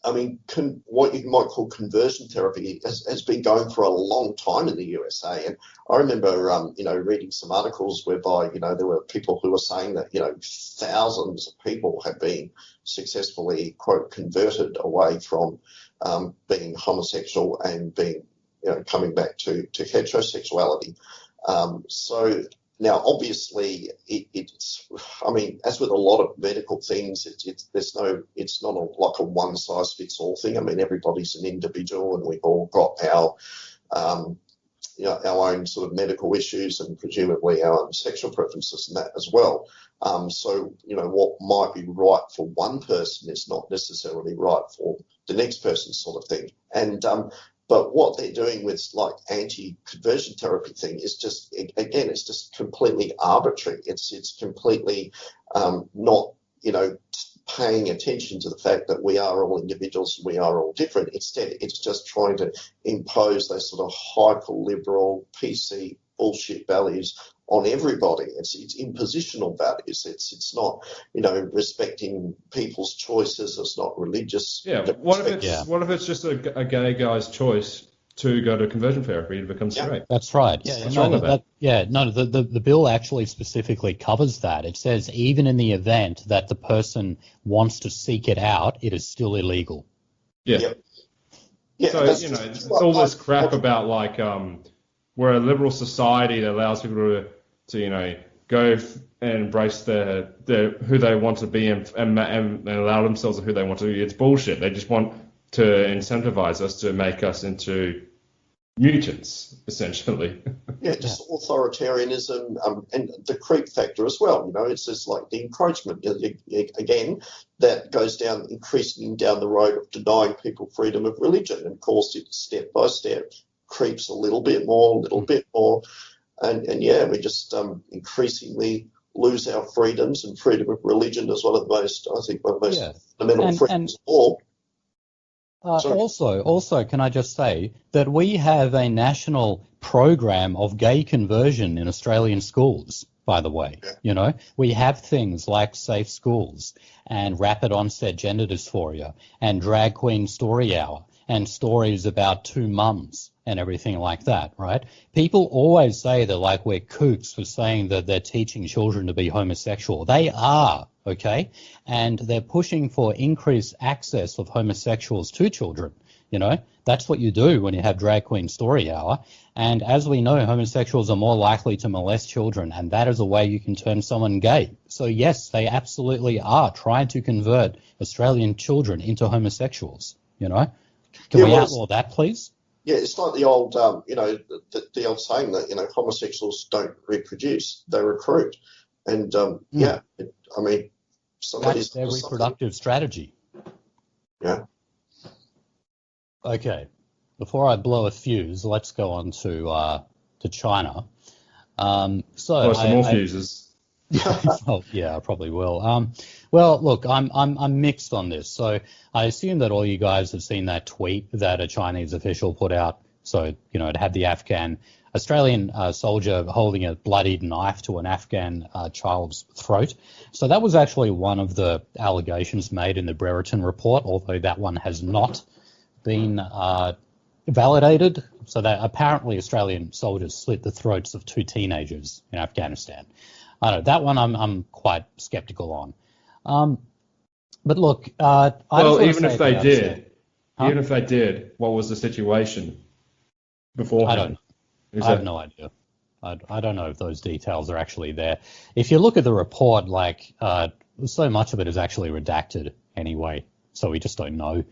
I mean, what you might call conversion therapy has been going for a long time in the USA. And I remember, reading some articles whereby, there were people who were saying that, thousands of people have been successfully, quote, converted away from being homosexual and being, coming back to heterosexuality. So now, obviously, it's. I mean, as with a lot of medical things, it's not like a one size fits all thing. I mean, everybody's an individual, and we've all got our own sort of medical issues, and presumably our own sexual preferences and that as well. So, what might be right for one person is not necessarily right for the next person, sort of thing. And but what they're doing with like anti-conversion therapy thing is just, again, it's just completely arbitrary. It's completely not, paying attention to the fact that we are all individuals and we are all different. Instead, it's just trying to impose those sort of hyper-liberal, PC bullshit values on everybody. It's impositional values. It's not, respecting people's choices. It's not religious. Yeah. What if it's just a gay guy's choice to go to conversion therapy and become straight? That's right. What's wrong with that? The bill actually specifically covers that. It says even in the event that the person wants to seek it out, it is still illegal. Yeah. Yep. Yeah. So, it's all this crap about like we're a liberal society that allows people to go and embrace their who they want to be and allow themselves who they want to be. It's bullshit. They just want to incentivize us to make us into mutants, essentially. Yeah, just authoritarianism and the creep factor as well. It's just like the encroachment. Again, that goes down increasingly down the road of denying people freedom of religion. And of course, it step by step creeps a little bit more. And we just increasingly lose our freedoms, and freedom of religion is one of the most fundamental freedoms of all. Also, can I just say that we have a national program of gay conversion in Australian schools, by the way. Yeah. We have things like safe schools and rapid onset gender dysphoria and drag queen story hour and stories about two mums and everything like that, right? People always say that like we're kooks for saying that they're teaching children to be homosexual. They are, okay? And they're pushing for increased access of homosexuals to children, That's what you do when you have drag queen story hour. And as we know, homosexuals are more likely to molest children, and that is a way you can turn someone gay. So yes, they absolutely are trying to convert Australian children into homosexuals, Can we outlaw that, please? Yeah, it's like the old, the old saying that, homosexuals don't reproduce, they recruit. And, that's their reproductive strategy. Yeah. Okay. Before I blow a fuse, let's go on to China. Some more fuses. Oh, yeah, I probably will. Well, look, I'm mixed on this. So I assume that all you guys have seen that tweet that a Chinese official put out. So, it had the Australian soldier holding a bloodied knife to an Afghan child's throat. So that was actually one of the allegations made in the Brereton report, although that one has not been validated. So that apparently Australian soldiers slit the throats of two teenagers in Afghanistan. I don't know, that one I'm quite skeptical on. But look, even if they did, what was the situation beforehand? I have no idea. I don't know if those details are actually there. If you look at the report, so much of it is actually redacted anyway, so we just don't know.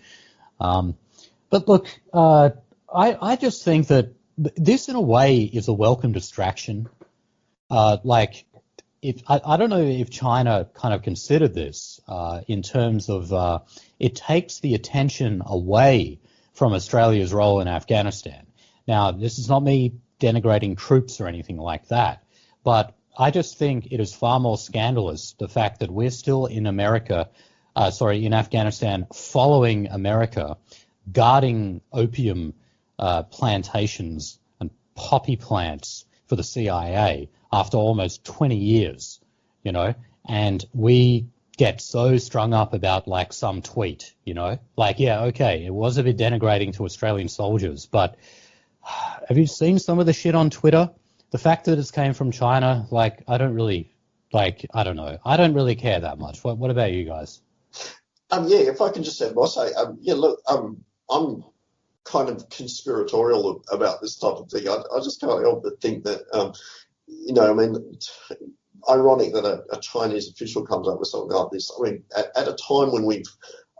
But look, I just think that this in a way is a welcome distraction. I don't know if China kind of considered this in terms of it takes the attention away from Australia's role in Afghanistan. Now, this is not me denigrating troops or anything like that, but I just think it is far more scandalous the fact that we're still in in Afghanistan following America, guarding opium plantations and poppy plants for the CIA after almost 20 years, and we get so strung up about like some tweet, you know? Like, yeah, okay, it was a bit denigrating to Australian soldiers, but have you seen some of the shit on Twitter? The fact that it came from China, like, I don't know. I don't really care that much. What about you guys? Yeah, if I can just add what I say, look, I'm kind of conspiratorial about this type of thing. I just can't help but think that, ironic that a Chinese official comes up with something like this. I mean, at a time when we've,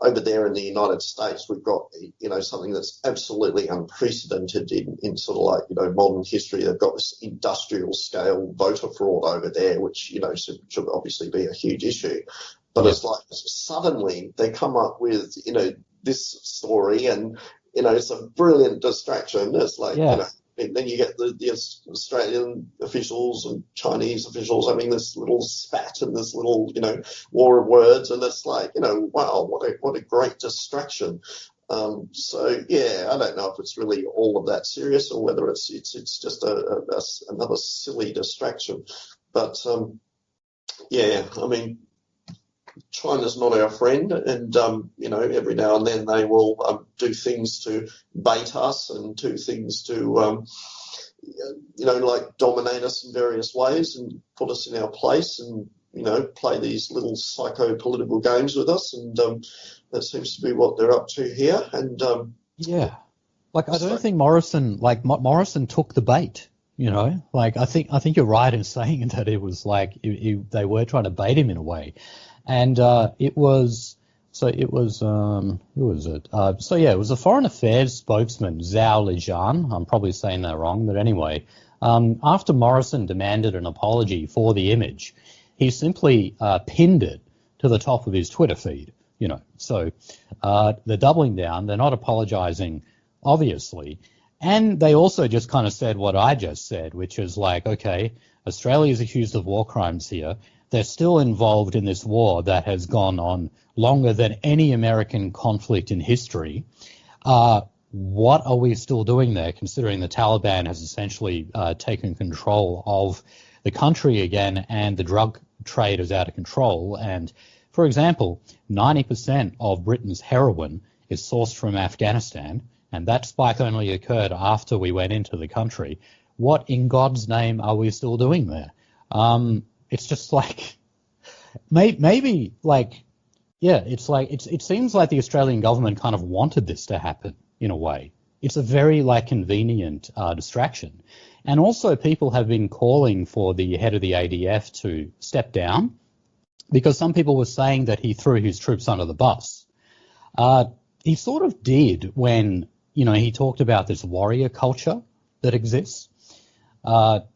over there in the United States, we've got, something that's absolutely unprecedented in sort of like, modern history. They've got this industrial scale voter fraud over there, which, should obviously be a huge issue. But it's like suddenly they come up with, this story and, it's a brilliant distraction. It's like, and then you get the Australian officials and Chinese officials having this little spat and this little, war of words. And it's like, wow, what a great distraction. So, yeah, I don't know if it's really all of that serious or whether it's just another silly distraction. But, yeah, I mean, China's not our friend, and every now and then they will do things to bait us and do things to like dominate us in various ways and put us in our place and play these little psycho-political games with us, and that seems to be what they're up to here. And yeah, like I don't think Morrison took the bait. Like I think you're right in saying that it was like they were trying to bait him in a way. And it was a foreign affairs spokesman, Zhao Lijian. I'm probably saying that wrong, but anyway, after Morrison demanded an apology for the image, he simply pinned it to the top of his Twitter feed. So they're doubling down. They're not apologizing, obviously, and they also just kind of said what I just said, which is like, okay, Australia is accused of war crimes here. They're still involved in this war that has gone on longer than any American conflict in history. What are we still doing there, considering the Taliban has essentially taken control of the country again and the drug trade is out of control? And, for example, 90% of Britain's heroin is sourced from Afghanistan, and that spike only occurred after we went into the country. What in God's name are we still doing there? It's just like, maybe like, yeah, it's like, it seems like the Australian government kind of wanted this to happen in a way. It's a very like convenient distraction. And also people have been calling for the head of the ADF to step down because some people were saying that he threw his troops under the bus. He sort of did when, he talked about this warrior culture that exists. And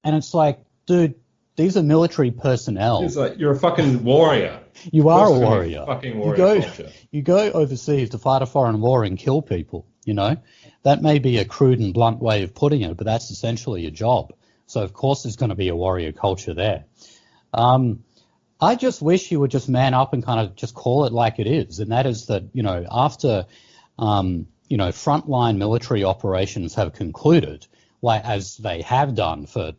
it's like, dude, these are military personnel. It's like, you're a fucking warrior. You are a warrior. Fucking warrior culture. You go overseas to fight a foreign war and kill people, That may be a crude and blunt way of putting it, but that's essentially your job. So, of course, there's going to be a warrior culture there. I just wish you would just man up and kind of just call it like it is, and that is that, after, frontline military operations have concluded, like as they have done for,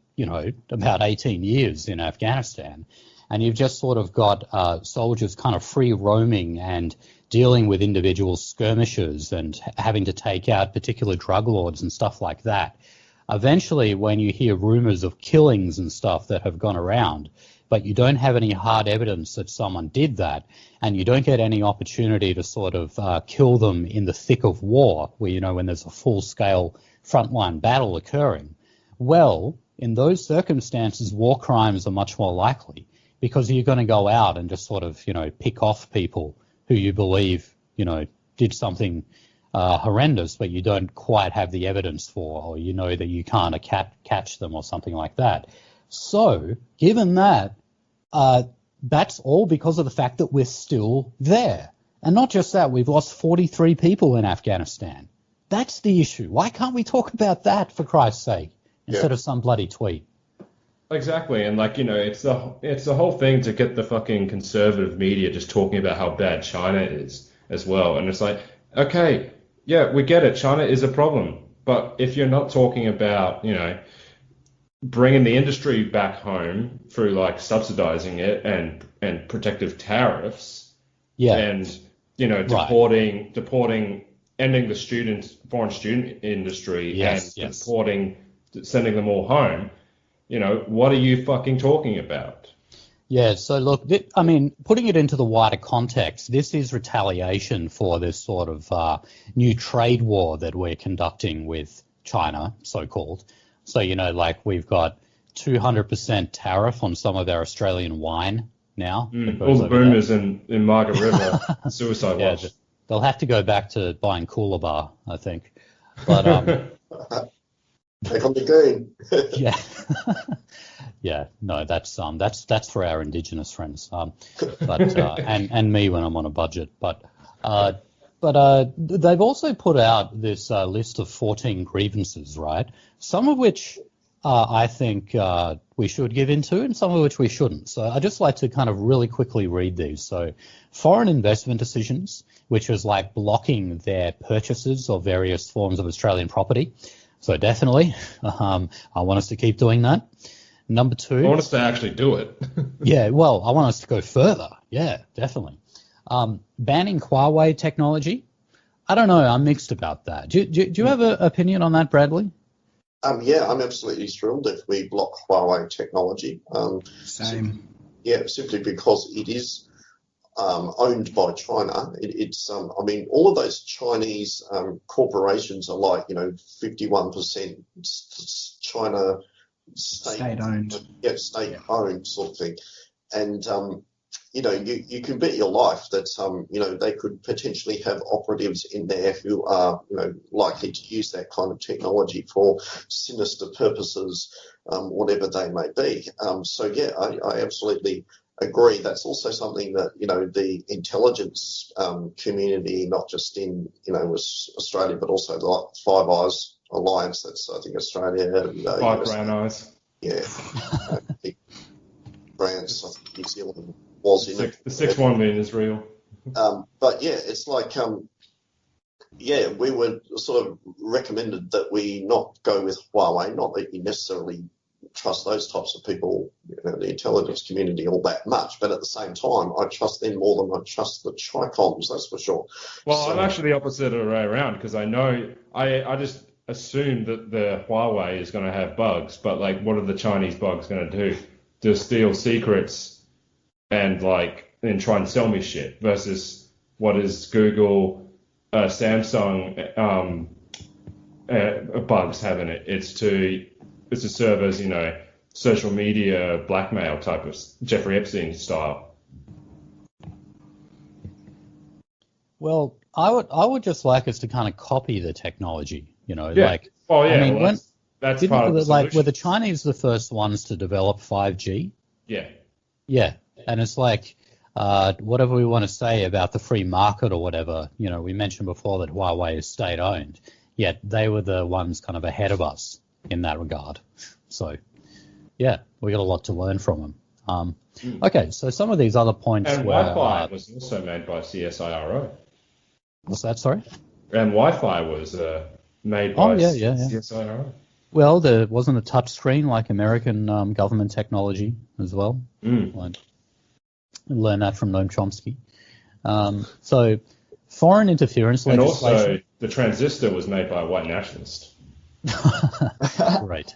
about 18 years in Afghanistan, and you've just sort of got soldiers kind of free roaming and dealing with individual skirmishes and having to take out particular drug lords and stuff like that. Eventually, when you hear rumors of killings and stuff that have gone around, but you don't have any hard evidence that someone did that, and you don't get any opportunity to sort of kill them in the thick of war, where, when there's a full-scale frontline battle occurring, well, in those circumstances, war crimes are much more likely because you're going to go out and just sort of, pick off people who you believe, did something horrendous, but you don't quite have the evidence for, or that you can't catch them or something like that. So, given that, that's all because of the fact that we're still there. And not just that, we've lost 43 people in Afghanistan. That's the issue. Why can't we talk about that, for Christ's sake, instead of some bloody tweet? Exactly, and it's the whole thing to get the fucking conservative media just talking about how bad China is as well. And it's like, okay, yeah, we get it. China is a problem. But if you're not talking about, bringing the industry back home through like subsidizing it and and protective tariffs, Yeah. and deporting, ending the foreign student industry, Yes, and yes. sending them all home. What are you fucking talking about? Yeah, so look, putting it into the wider context, this is retaliation for this sort of new trade war that we're conducting with China, so-called. So, we've got 200% tariff on some of their Australian wine now. All the boomers in Margaret River, suicide watch. They'll have to go back to buying Cooler Bar, I think. But take on the goon. Yeah. Yeah, no, that's for our Indigenous friends, and me when I'm on a budget. But they've also put out this list of 14 grievances, right? Some of which I think we should give into, and some of which we shouldn't. So I just like to kind of really quickly read these. So, foreign investment decisions, which is like blocking their purchases of various forms of Australian property. So definitely, I want us to keep doing that. Number 2. I want us to actually do it. Yeah, well, I want us to go further. Yeah, definitely. Banning Huawei technology. I don't know. I'm mixed about that. Do you have an opinion on that, Bradley? Yeah, I'm absolutely thrilled if we block Huawei technology. Same. Simply because it is owned by China. All of those Chinese corporations are like, 51% China state-owned. Yeah, state-owned sort of thing. And, you can bet your life that, they could potentially have operatives in there who are, likely to use that kind of technology for sinister purposes, whatever they may be. I absolutely agree. That's also something that, the intelligence community, not just in, Australia, but also the Five Eyes Alliance, that's, I think, Australia. And, Five Brown Eyes. Yeah. France, I think New Zealand was in it. The 6-1 is real. It's like, we were sort of recommended that we not go with Huawei, not that you necessarily trust those types of people, the intelligence community all that much, but at the same time, I trust them more than I trust the Tricoms, that's for sure. Well, I'm actually the opposite of the way around, because I know, I just assume that the Huawei is going to have bugs, but what are the Chinese bugs going to do? Just steal secrets and try and sell me shit, versus what is Google, Samsung bugs have in it. It's to serve as, social media blackmail type of Jeffrey Epstein style. Well, I would just like us to kind of copy the technology, Yeah. That's part of the solution. Were the Chinese the first ones to develop 5G? Yeah. Yeah, and it's whatever we want to say about the free market or whatever, we mentioned before that Huawei is state-owned, yet they were the ones kind of ahead of us in that regard. So, yeah, we got a lot to learn from them. Okay, so some of these other points and were... Wi-Fi was also made by CSIRO. What's that, sorry? And Wi-Fi was made by CSIRO. Well, there wasn't a touch screen like American government technology as well. I learned that from Noam Chomsky. So, foreign interference legislation... And also, the transistor was made by a white nationalist. Right.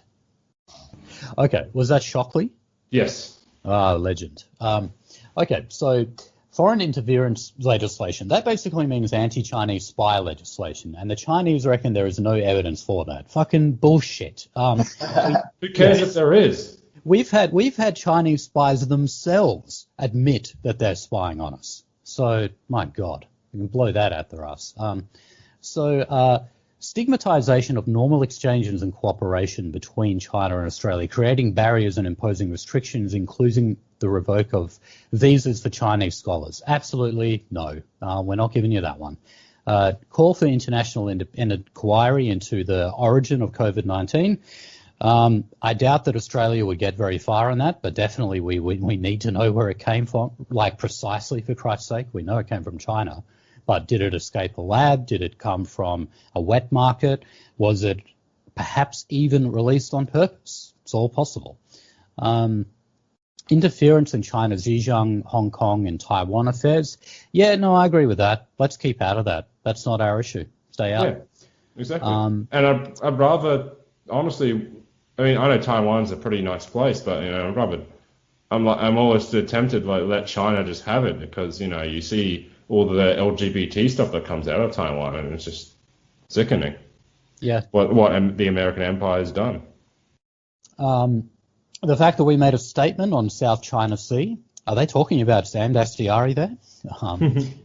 Okay, was that Shockley? Yes. Legend. Okay, so foreign interference legislation, that basically means anti-Chinese spy legislation, and the Chinese reckon there is no evidence for that. Fucking bullshit. Who cares if there is? We've had Chinese spies themselves admit that they're spying on us. So, my God, we can blow that out their ass. Stigmatization of normal exchanges and cooperation between China and Australia, creating barriers and imposing restrictions, including the revoke of visas for Chinese scholars. Absolutely no. We're not giving you that one. Call for international independent inquiry into the origin of COVID-19. I doubt that Australia would get very far on that, but definitely we need to know where it came from, precisely, for Christ's sake. We know it came from China. But did it escape a lab? Did it come from a wet market? Was it perhaps even released on purpose? It's all possible. interference in China's Xinjiang, Hong Kong, and Taiwan affairs. Yeah, no, I agree with that. Let's keep out of that. That's not our issue. Stay out. Yeah, exactly. And I'd rather, honestly, I mean, I know Taiwan's a pretty nice place, but I'd rather, I'm always tempted to let China just have it because you see all the LGBT stuff that comes out of Taiwan, and it's just sickening. Yeah. What the American empire has done. The fact that we made a statement on South China Sea, are they talking about Sam Dastyari there?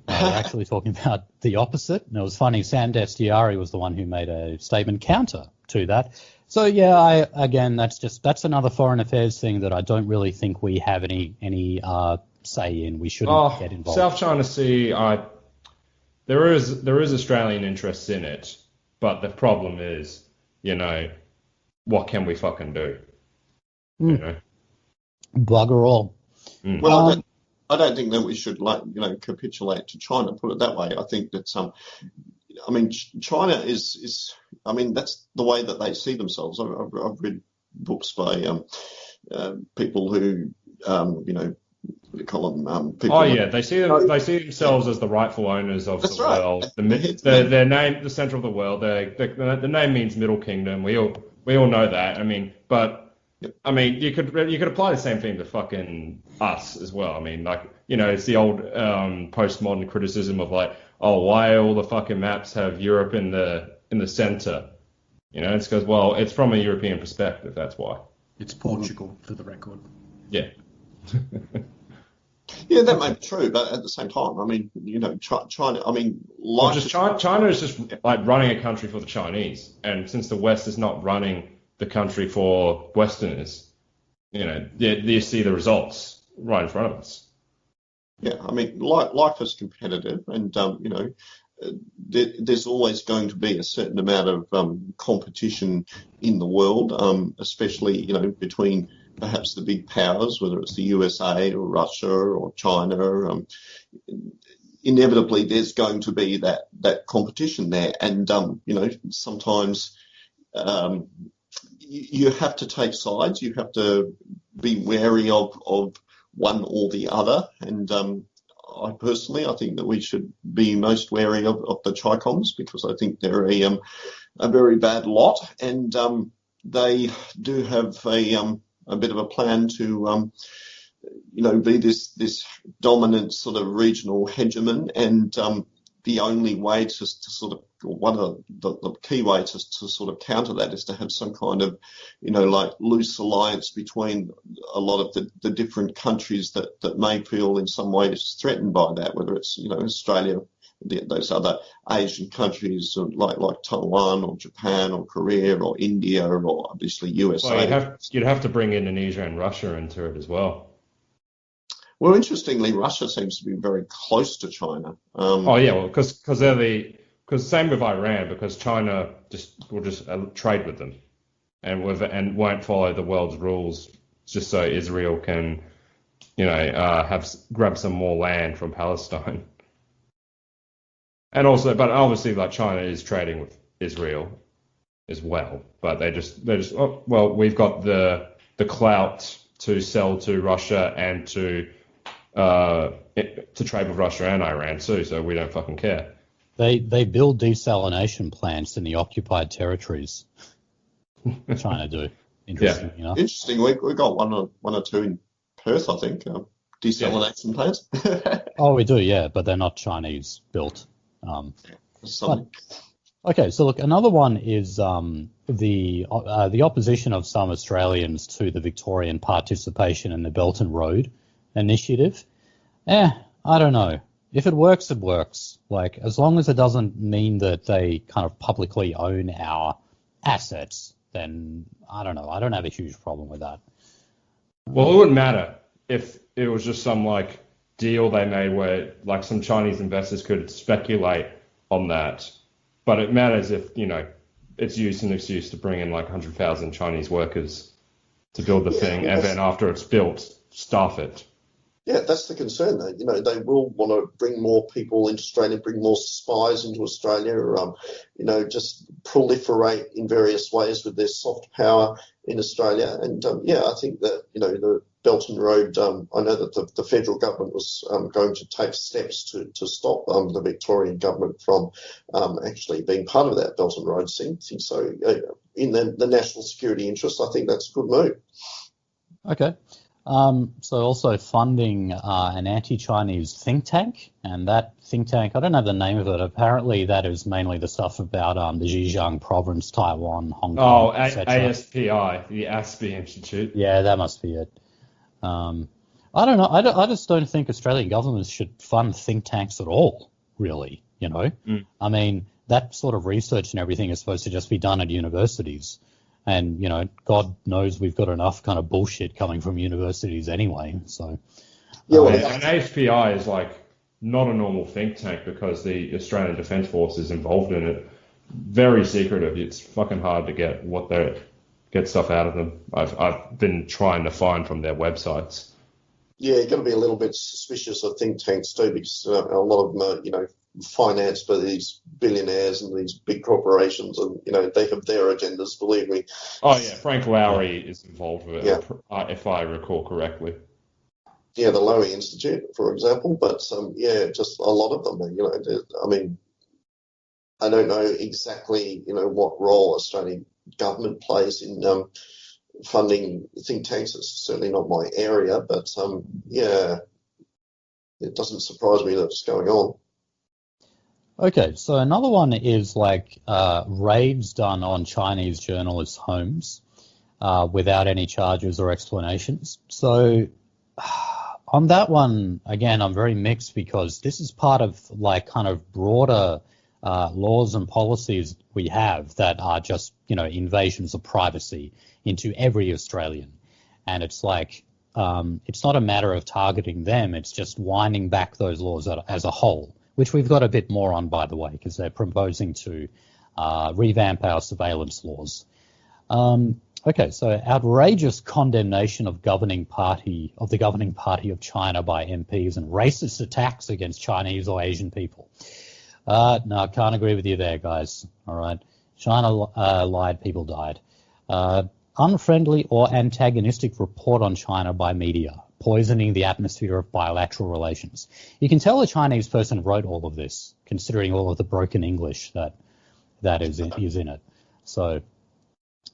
They're actually talking about the opposite. And it was funny, Sam Dastyari was the one who made a statement counter to that. So yeah, that's another foreign affairs thing that I don't really think we have any say in. We shouldn't get involved. South China Sea, there is Australian interests in it, but the problem is, what can we fucking do? Bugger all. Well, I don't think that we should capitulate to China. Put it that way. I think that China is that's the way that they see themselves. I've read books by people who what do you call them? People they see themselves as the rightful owners of the world. Their name, the center of the world. The name means Middle Kingdom. We all know that. You could apply the same thing to fucking us as well. It's the old postmodern criticism of why all the fucking maps have Europe in the center? It's because it's from a European perspective. That's why. It's Portugal, for the record. Yeah. Yeah, that may be true, but at the same time, China. China is just running a country for the Chinese, and since the West is not running the country for Westerners, you see the results right in front of us. Yeah, life is competitive, and there's always going to be a certain amount of competition in the world, especially between perhaps the big powers, whether it's the USA or Russia or China. Inevitably, there's going to be that competition there, and sometimes. You have to take sides. You have to be wary of one or the other. And I think that we should be most wary of the Chi-Coms because I think they're a very bad lot, and they do have a bit of a plan to be this dominant sort of regional hegemon, and the only way to sort of one of the key ways to sort of counter that is to have some kind of loose alliance between a lot of the different countries that may feel in some ways threatened by that, whether it's Australia, those other Asian countries like Taiwan or Japan or Korea or India or obviously USA. Well, you'd have to bring Indonesia and Russia into it as well. Well, interestingly, Russia seems to be very close to China. Because same with Iran, because China will just trade with them, and won't follow the world's rules just so Israel can, grab some more land from Palestine. And also, but obviously, China is trading with Israel as well, but they just we've got the clout to sell to Russia and to trade with Russia and Iran too, so we don't fucking care. They build desalination plants in the occupied territories. China do. Interesting, yeah. Interesting. We got one or two in Perth, I think. Desalination plants. Oh, we do, yeah, but they're not Chinese built. Okay, so look, another one is the opposition of some Australians to the Victorian participation in the Belt and Road Initiative. I don't know. If it works, it works. As long as it doesn't mean that they kind of publicly own our assets, then I don't know. I don't have a huge problem with that. Well, it wouldn't matter if it was just some deal they made where some Chinese investors could speculate on that. But it matters if, it's used as an excuse to bring in 100,000 Chinese workers to build the thing, and then after it's built, staff it. Yeah, that's the concern, though. They will want to bring more people into Australia, bring more spies into Australia, just proliferate in various ways with their soft power in Australia. And, I think that, the Belt and Road, I know that the federal government was going to take steps to stop the Victorian government from actually being part of that Belt and Road thing. So in the national security interest, I think that's a good move. Okay. So also funding an anti-Chinese think tank, and that think tank, I don't know the name of it. Apparently, that is mainly the stuff about the Xinjiang province, Taiwan, Hong Kong, etc. ASPI, the ASPI Institute. Yeah, that must be it. I don't know. I just don't think Australian governments should fund think tanks at all, really, you know. I mean, that sort of research and everything is supposed to just be done at universities. And, you know, God knows we've got enough kind of bullshit coming from universities anyway. So, yeah, and ASPI is like not a normal think tank because the Australian Defence Force is involved in it. Very secretive. It's fucking hard to get stuff out of them. I've been trying to find from their websites. Yeah, you've got to be a little bit suspicious of think tanks too, because a lot of them are, you know, financed by these billionaires and these big corporations, and you know they have their agendas. Believe me. Oh yeah, Frank Lowry is involved with it, Yeah. if I recall correctly. Yeah, the Lowy Institute, for example. But yeah, just a lot of them. You know, I mean, I don't know exactly, you know, what role Australian government plays in funding think tanks. It's certainly not my area, but yeah, it doesn't surprise me that it's going on. okay, so another one is like raids done on Chinese journalists' homes without any charges or explanations. So on that one, again, I'm very mixed because this is part of like kind of broader laws and policies we have that are just, you know, invasions of privacy into every Australian. And it's like, it's not a matter of targeting them, it's just winding back those laws as a whole, which we've got a bit more on, by the way, because they're proposing to revamp our surveillance laws. Okay, so outrageous condemnation of the governing party of China by MPs and racist attacks against Chinese or Asian people. No, I can't agree with you there, guys. All right. China lied, people died. Unfriendly or antagonistic report on China by media, poisoning the atmosphere of bilateral relations. You can tell a Chinese person wrote all of this, considering all of the broken English that is in it. So,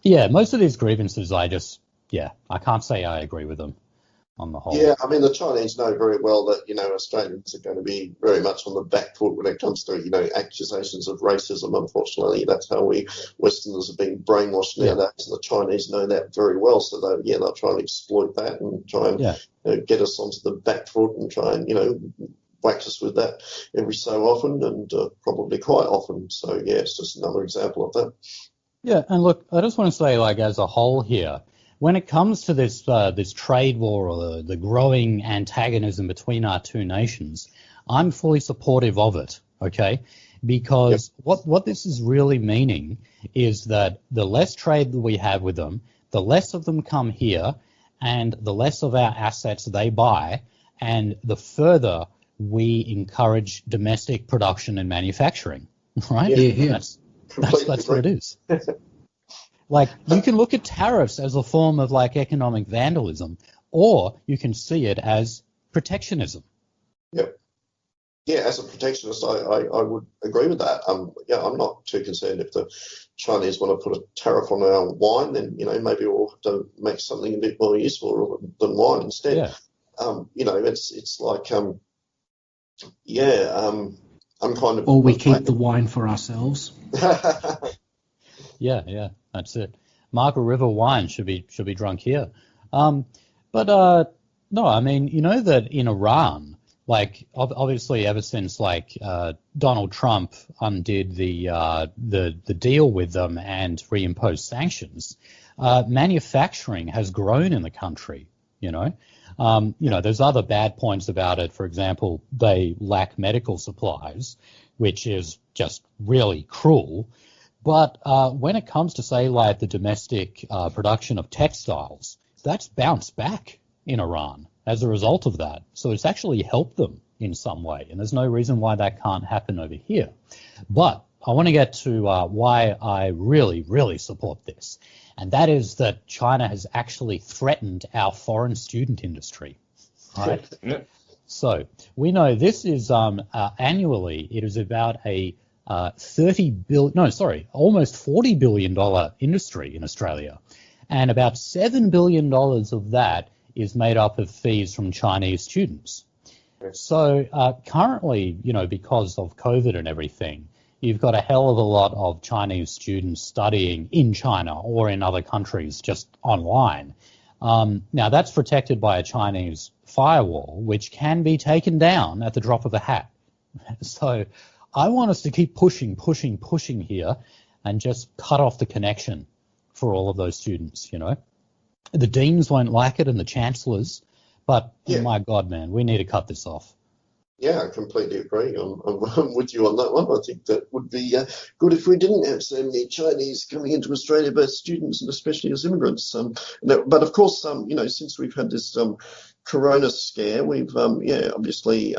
yeah, most of these grievances, I can't say I agree with them on the whole. Yeah, I mean, the Chinese know very well that, you know, Australians are going to be very much on the back foot when it comes to, you know, accusations of racism. Unfortunately, that's how we Westerners have been brainwashed nowadays. And the Chinese know that very well. So, they'll try and exploit that and try and you know, get us onto the back foot and try and, you know, whack us with that every so often and probably quite often. So, yeah, it's just another example of that. Yeah, and look, I just want to say, like, as a whole here, when it comes to this this trade war or the growing antagonism between our two nations, I'm fully supportive of it, okay? Because what this is really meaning is that the less trade that we have with them, the less of them come here, and the less of our assets they buy, and the further we encourage domestic production and manufacturing, right? Yeah. That's what it is. Like, you can look at tariffs as a form of, like, economic vandalism, or you can see it as protectionism. Yep. Yeah, as a protectionist, I would agree with that. Yeah, I'm not too concerned if the Chinese want to put a tariff on our wine, then, you know, maybe we'll have to make something a bit more useful than wine instead. Yeah. You know, it's like, I'm kind of... Or we keep the wine for ourselves. Yeah, that's it. Margaret River wine should be drunk here. No, I mean, you know that in Iran, like, obviously ever since, like, Donald Trump undid the deal with them and reimposed sanctions, manufacturing has grown in the country, you know. There's other bad points about it. For example, they lack medical supplies, which is just really cruel. But when it comes to, say, like the domestic production of textiles, that's bounced back in Iran as a result of that. So it's actually helped them in some way. And there's no reason why that can't happen over here. But I want to get to why I really, really support this. And that is that China has actually threatened our foreign student industry. Right? Yep. So we know this is annually, it is about a almost $40 billion industry in Australia. And about $7 billion of that is made up of fees from Chinese students. So currently, because of COVID and everything, you've got a hell of a lot of Chinese students studying in China or in other countries just online. Now, that's protected by a Chinese firewall, which can be taken down at the drop of a hat. So I want us to keep pushing here and just cut off the connection for all of those students, The deans won't like it and the chancellors, but my God, man, we need to cut this off. Yeah, I completely agree. I'm with you on that one. I think that would be good if we didn't have so many Chinese coming into Australia, both students and especially as immigrants. But of course, since we've had this corona scare, we've obviously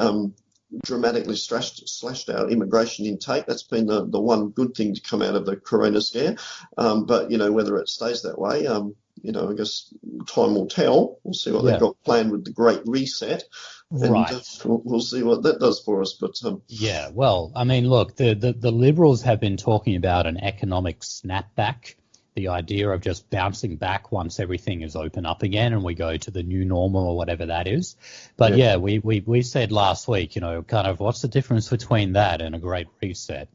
dramatically slashed our immigration intake. That's been the one good thing to come out of the corona scare. But whether it stays that way, I guess time will tell. We'll see what they've got planned with the Great Reset. Right. And we'll see what that does for us. But yeah, well, I mean, look, the Liberals have been talking about an economic snapback, the idea of just bouncing back once everything is open up again and we go to the new normal or whatever that is. But we said last week, kind of what's the difference between that and a Great Reset,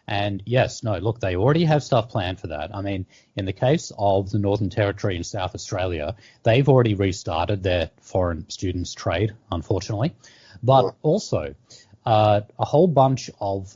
And yes, no, look, they already have stuff planned for that. I mean, in the case of the Northern Territory in South Australia, they've already restarted their foreign students trade, unfortunately. But also a whole bunch of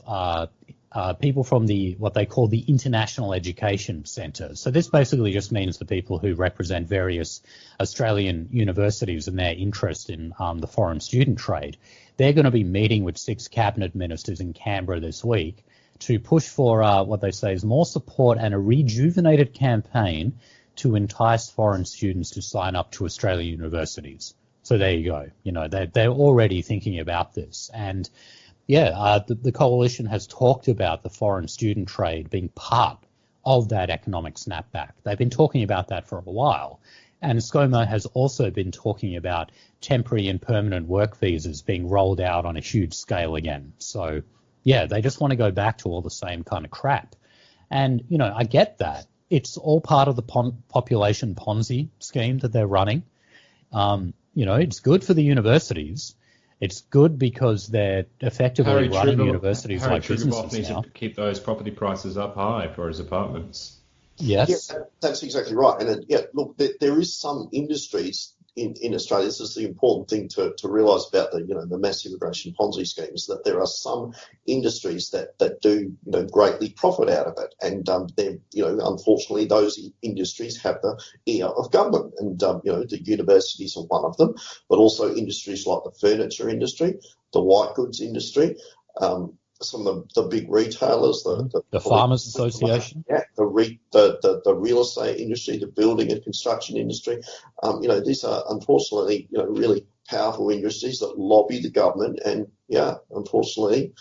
people from what they call the International Education Centre. So this basically just means the people who represent various Australian universities and their interest in the foreign student trade. They're going to be meeting with 6 cabinet ministers in Canberra this week to push for what they say is more support and a rejuvenated campaign to entice foreign students to sign up to Australian universities. So there you go. They're already thinking about this. And the coalition has talked about the foreign student trade being part of that economic snapback. They've been talking about that for a while. And ScoMo has also been talking about temporary and permanent work visas being rolled out on a huge scale again. So they just want to go back to all the same kind of crap. And, I get that. It's all part of the population Ponzi scheme that they're running. It's good for the universities. It's good because they're effectively running universities like businesses now. Needs to keep those property prices up high for his apartments. Yes. Yeah, that's exactly right. And look, there is some industries in Australia. This is the important thing to realise about the mass immigration Ponzi schemes, that there are some industries that do greatly profit out of it, and unfortunately those industries have the ear of government, and the universities are one of them, but also industries like the furniture industry, the white goods industry. Some of the big retailers, the Farmers Association, the real estate industry, the building and construction industry. These are unfortunately really powerful industries that lobby the government, and unfortunately,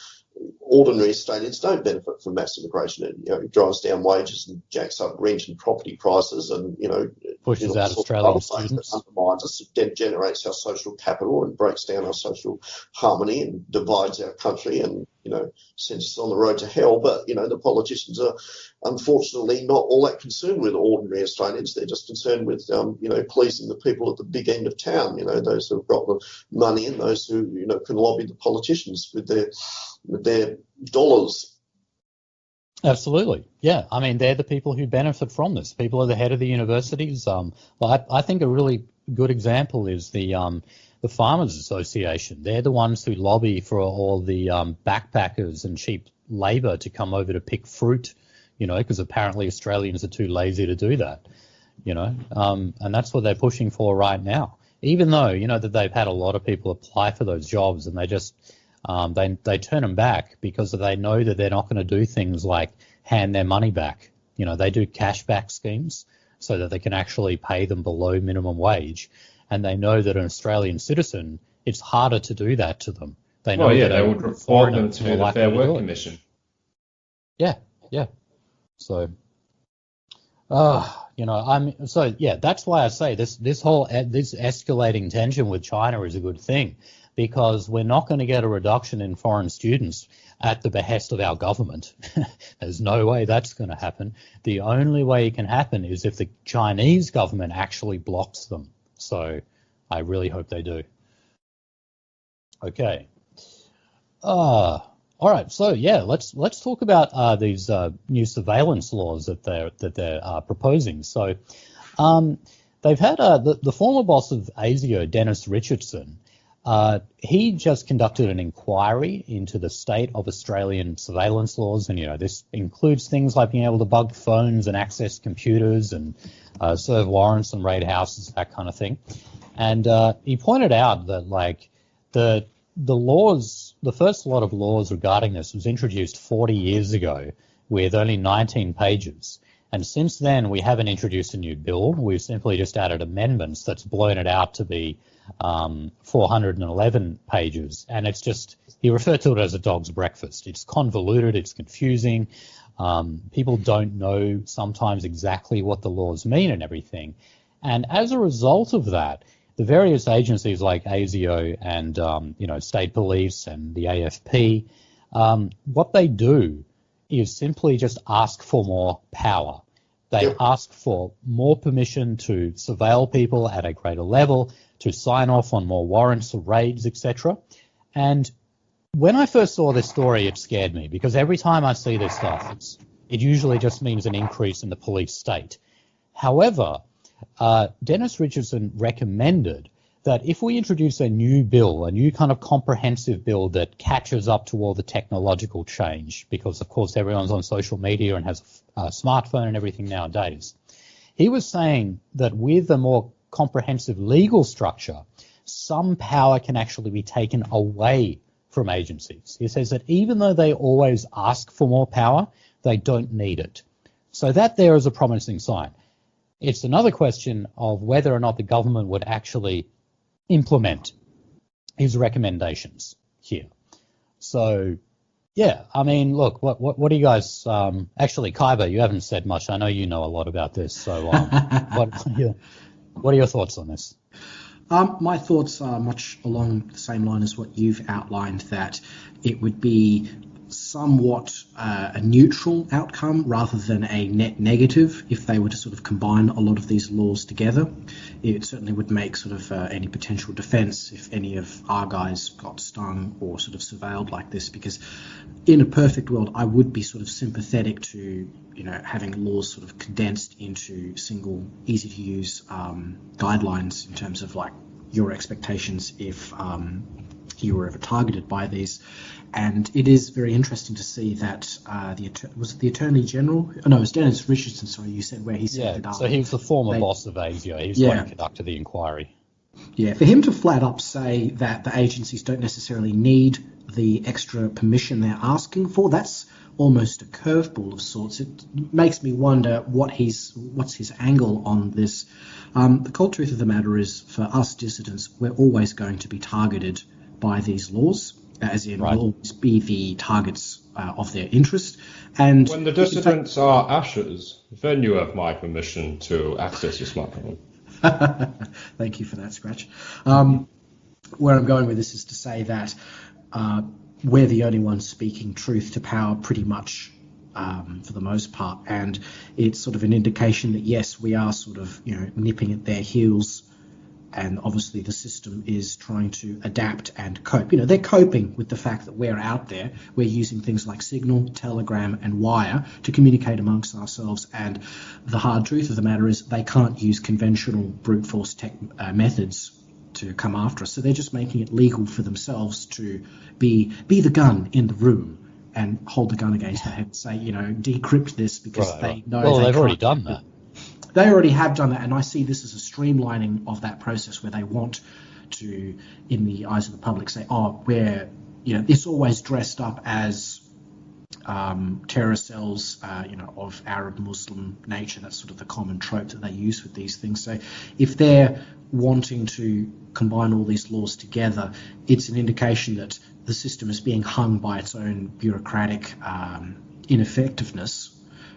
ordinary Australians don't benefit from mass immigration. It drives down wages and jacks up rent and property prices, and pushes out Australian students, undermines us, generates our social capital and breaks down our social harmony and divides our country and sends us on the road to hell. But the politicians are unfortunately not all that concerned with ordinary Australians. They're just concerned with pleasing the people at the big end of town. Those who've got the money and those who can lobby the politicians with their dollars. Absolutely. Yeah. I mean, they're the people who benefit from this. People at the head of the universities. I think a really good example is the Farmers Association. They're the ones who lobby for all the backpackers and cheap labour to come over to pick fruit, because apparently Australians are too lazy to do that, and that's what they're pushing for right now. Even though, that they've had a lot of people apply for those jobs and they just they turn them back because they know that they're not going to do things like hand their money back. They do cashback schemes so that they can actually pay them below minimum wage. And they know that an Australian citizen, it's harder to do that to them. They know they would report them to the Fair Work Commission. Yeah, yeah. So, that's why I say this whole this escalating tension with China is a good thing, because we're not going to get a reduction in foreign students at the behest of our government. There's no way that's going to happen. The only way it can happen is if the Chinese government actually blocks them. So I really hope they do. Okay. All right. So yeah, let's talk about these new surveillance laws that they're proposing. So they've had the former boss of ASIO, Dennis Richardson. He just conducted an inquiry into the state of Australian surveillance laws, and this includes things like being able to bug phones and access computers and serve warrants and raid houses, that kind of thing. And he pointed out that the laws, the first lot of laws regarding this was introduced 40 years ago with only 19 pages. And since then, we haven't introduced a new bill. We've simply just added amendments that's blown it out to be 411 pages. And it's just, he referred to it as a dog's breakfast. It's convoluted, it's confusing. People don't know sometimes exactly what the laws mean and everything. And as a result of that, the various agencies like ASIO and, state police and the AFP, what they do is simply just ask for more power. They ask for more permission to surveil people at a greater level, to sign off on more warrants or raids, etc. And when I first saw this story, it scared me, because every time I see this stuff, it usually just means an increase in the police state. However, Dennis Richardson recommended that if we introduce a new bill, a new kind of comprehensive bill that catches up to all the technological change, because of course everyone's on social media and has a smartphone and everything nowadays, he was saying that with a more comprehensive legal structure, some power can actually be taken away from agencies. He says that even though they always ask for more power, they don't need it. So that there is a promising sign. It's another question of whether or not the government would actually implement his recommendations here. So, yeah, I mean, look, what do you guys? Actually, Kaiba, you haven't said much. I know you know a lot about this. So, what are your thoughts on this? My thoughts are much along the same line as what you've outlined, that it would be somewhat a neutral outcome rather than a net negative if they were to sort of combine a lot of these laws together. It certainly would make sort of any potential defence if any of our guys got stung or sort of surveilled like this, because in a perfect world I would be sort of sympathetic to having laws sort of condensed into single easy to use guidelines in terms of like your expectations if you were ever targeted by these. And it is very interesting to see that was it the Attorney General? Oh, no, it was Dennis Richardson, sorry, you said, where he said that... so he was the former boss of ASIO. He's the one who conducted the inquiry. Yeah, for him to flat up say that the agencies don't necessarily need the extra permission they're asking for, that's almost a curveball of sorts. It makes me wonder what's his angle on this. The cold truth of the matter is, for us dissidents, we're always going to be targeted by these laws, as in will always be the targets of their interest. And when the dissidents are ushers, then you have my permission to access your smartphone. Thank you for that, Scratch. Where I'm going with this is to say that we're the only ones speaking truth to power pretty much for the most part, and it's sort of an indication that yes, we are sort of nipping at their heels. And obviously the system is trying to adapt and cope. They're coping with the fact that we're out there. We're using things like Signal, Telegram, and Wire to communicate amongst ourselves. And the hard truth of the matter is they can't use conventional brute force methods to come after us. So they're just making it legal for themselves to be the gun in the room and hold the gun against their head and say, decrypt this because they know. Well, they've already done that. They already have done that, and I see this as a streamlining of that process where they want to, in the eyes of the public, say, it's always dressed up as terror cells, of Arab Muslim nature. That's sort of the common trope that they use with these things. So if they're wanting to combine all these laws together, it's an indication that the system is being hung by its own bureaucratic ineffectiveness,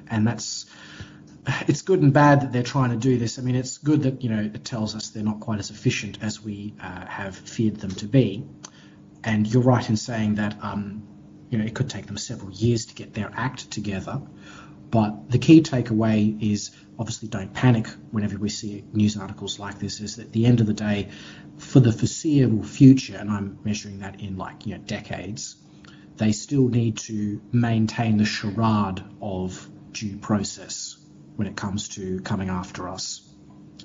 and it's good and bad that they're trying to do this. I mean, it's good that, it tells us they're not quite as efficient as we have feared them to be. And you're right in saying that, it could take them several years to get their act together. But the key takeaway is obviously don't panic whenever we see news articles like this, is that at the end of the day, for the foreseeable future, and I'm measuring that in decades, they still need to maintain the charade of due process when it comes to coming after us.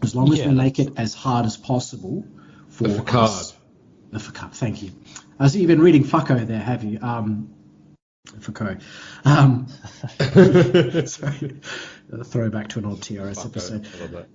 As long as we make it as hard as possible for the facade. us. The facade, thank you. I see you've been reading Foucault there, have you? Foucault. Sorry, a throwback to an old TRS episode. I love that.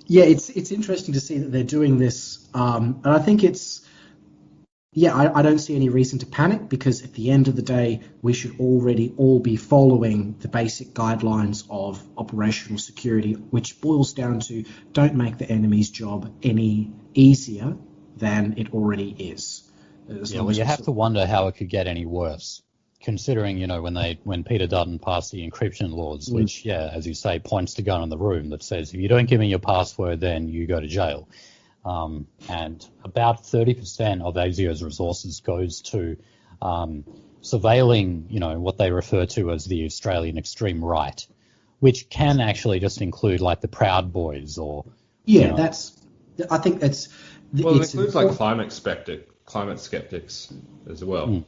It's interesting to see that they're doing this, and I think I don't see any reason to panic, because at the end of the day, we should already all be following the basic guidelines of operational security, which boils down to don't make the enemy's job any easier than it already is. You have to wonder how it could get any worse, considering, when Peter Dutton passed the encryption laws, which, as you say, points the gun in the room that says, if you don't give me your password, then you go to jail. And about 30% of ASIO's resources goes to surveilling, what they refer to as the Australian extreme right, which can actually just include like the Proud Boys or... I think that's... Well, it includes like climate skeptics as well.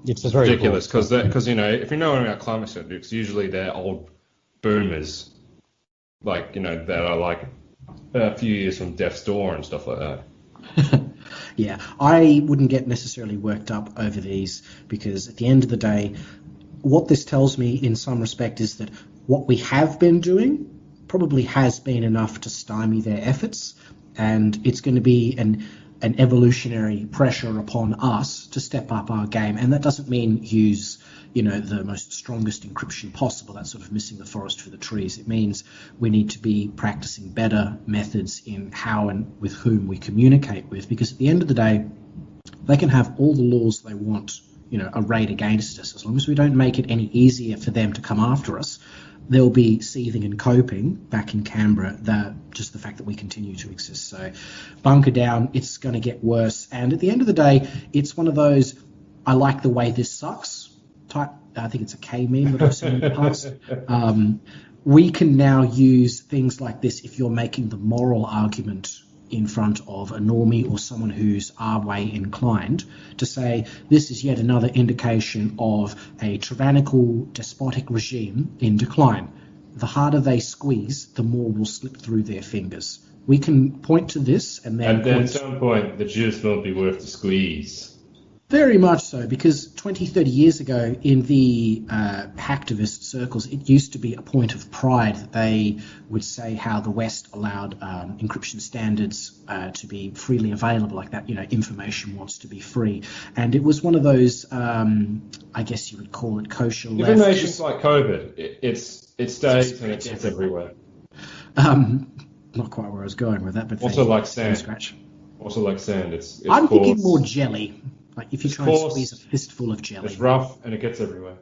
It's ridiculous because if you know anything about climate skeptics, usually they're old boomers, that are like a few years from death's door and stuff like that. Yeah, I wouldn't get necessarily worked up over these, because at the end of the day, what this tells me in some respect is that what we have been doing probably has been enough to stymie their efforts, and it's going to be an evolutionary pressure upon us to step up our game. And that doesn't mean use the most strongest encryption possible. That's sort of missing the forest for the trees. It means we need to be practicing better methods in how and with whom we communicate with, because at the end of the day, they can have all the laws they want, arrayed against us. As long as we don't make it any easier for them to come after us, they'll be seething and coping back in Canberra, just the fact that we continue to exist. So bunker down, it's going to get worse. And at the end of the day, it's one of those, I like the way this sucks type, I think it's a K meme that I've seen in the past. We can now use things like this if you're making the moral argument in front of a normie or someone who's our way inclined, to say this is yet another indication of a tyrannical, despotic regime in decline. The harder they squeeze, the more will slip through their fingers. We can point to this and then... at some point, the juice won't be worth the squeeze. Very much so, because 20, 30 years ago in the hacktivist circles, it used to be a point of pride that they would say how the West allowed encryption standards to be freely available, like that, information wants to be free. And it was one of those, I guess you would call it kosher left. Information's like COVID. It stays and it gets everywhere. Not quite where I was going with that, but also like sand. Scratch. Also like sand. It's I'm coarse. thinking more jelly. Like if you try and squeeze a fistful of jelly. It's rough and it gets everywhere.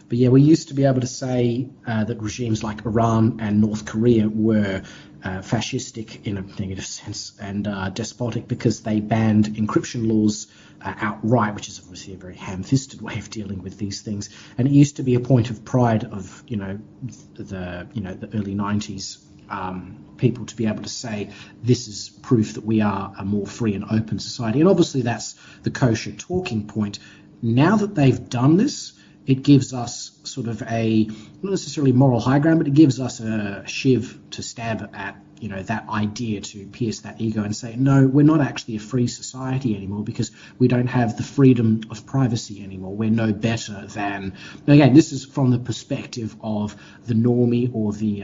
But yeah, we used to be able to say that regimes like Iran and North Korea were fascistic in a negative sense and despotic because they banned encryption laws outright, which is obviously a very ham-fisted way of dealing with these things. And it used to be a point of pride of the early 90s. People to be able to say this is proof that we are a more free and open society. And obviously that's the kosher talking point. Now that they've done this, it gives us sort of a, not necessarily moral high ground, but it gives us a shiv to stab at, that idea, to pierce that ego and say, no, we're not actually a free society anymore because we don't have the freedom of privacy anymore. We're no better than, again, this is from the perspective of the normie or the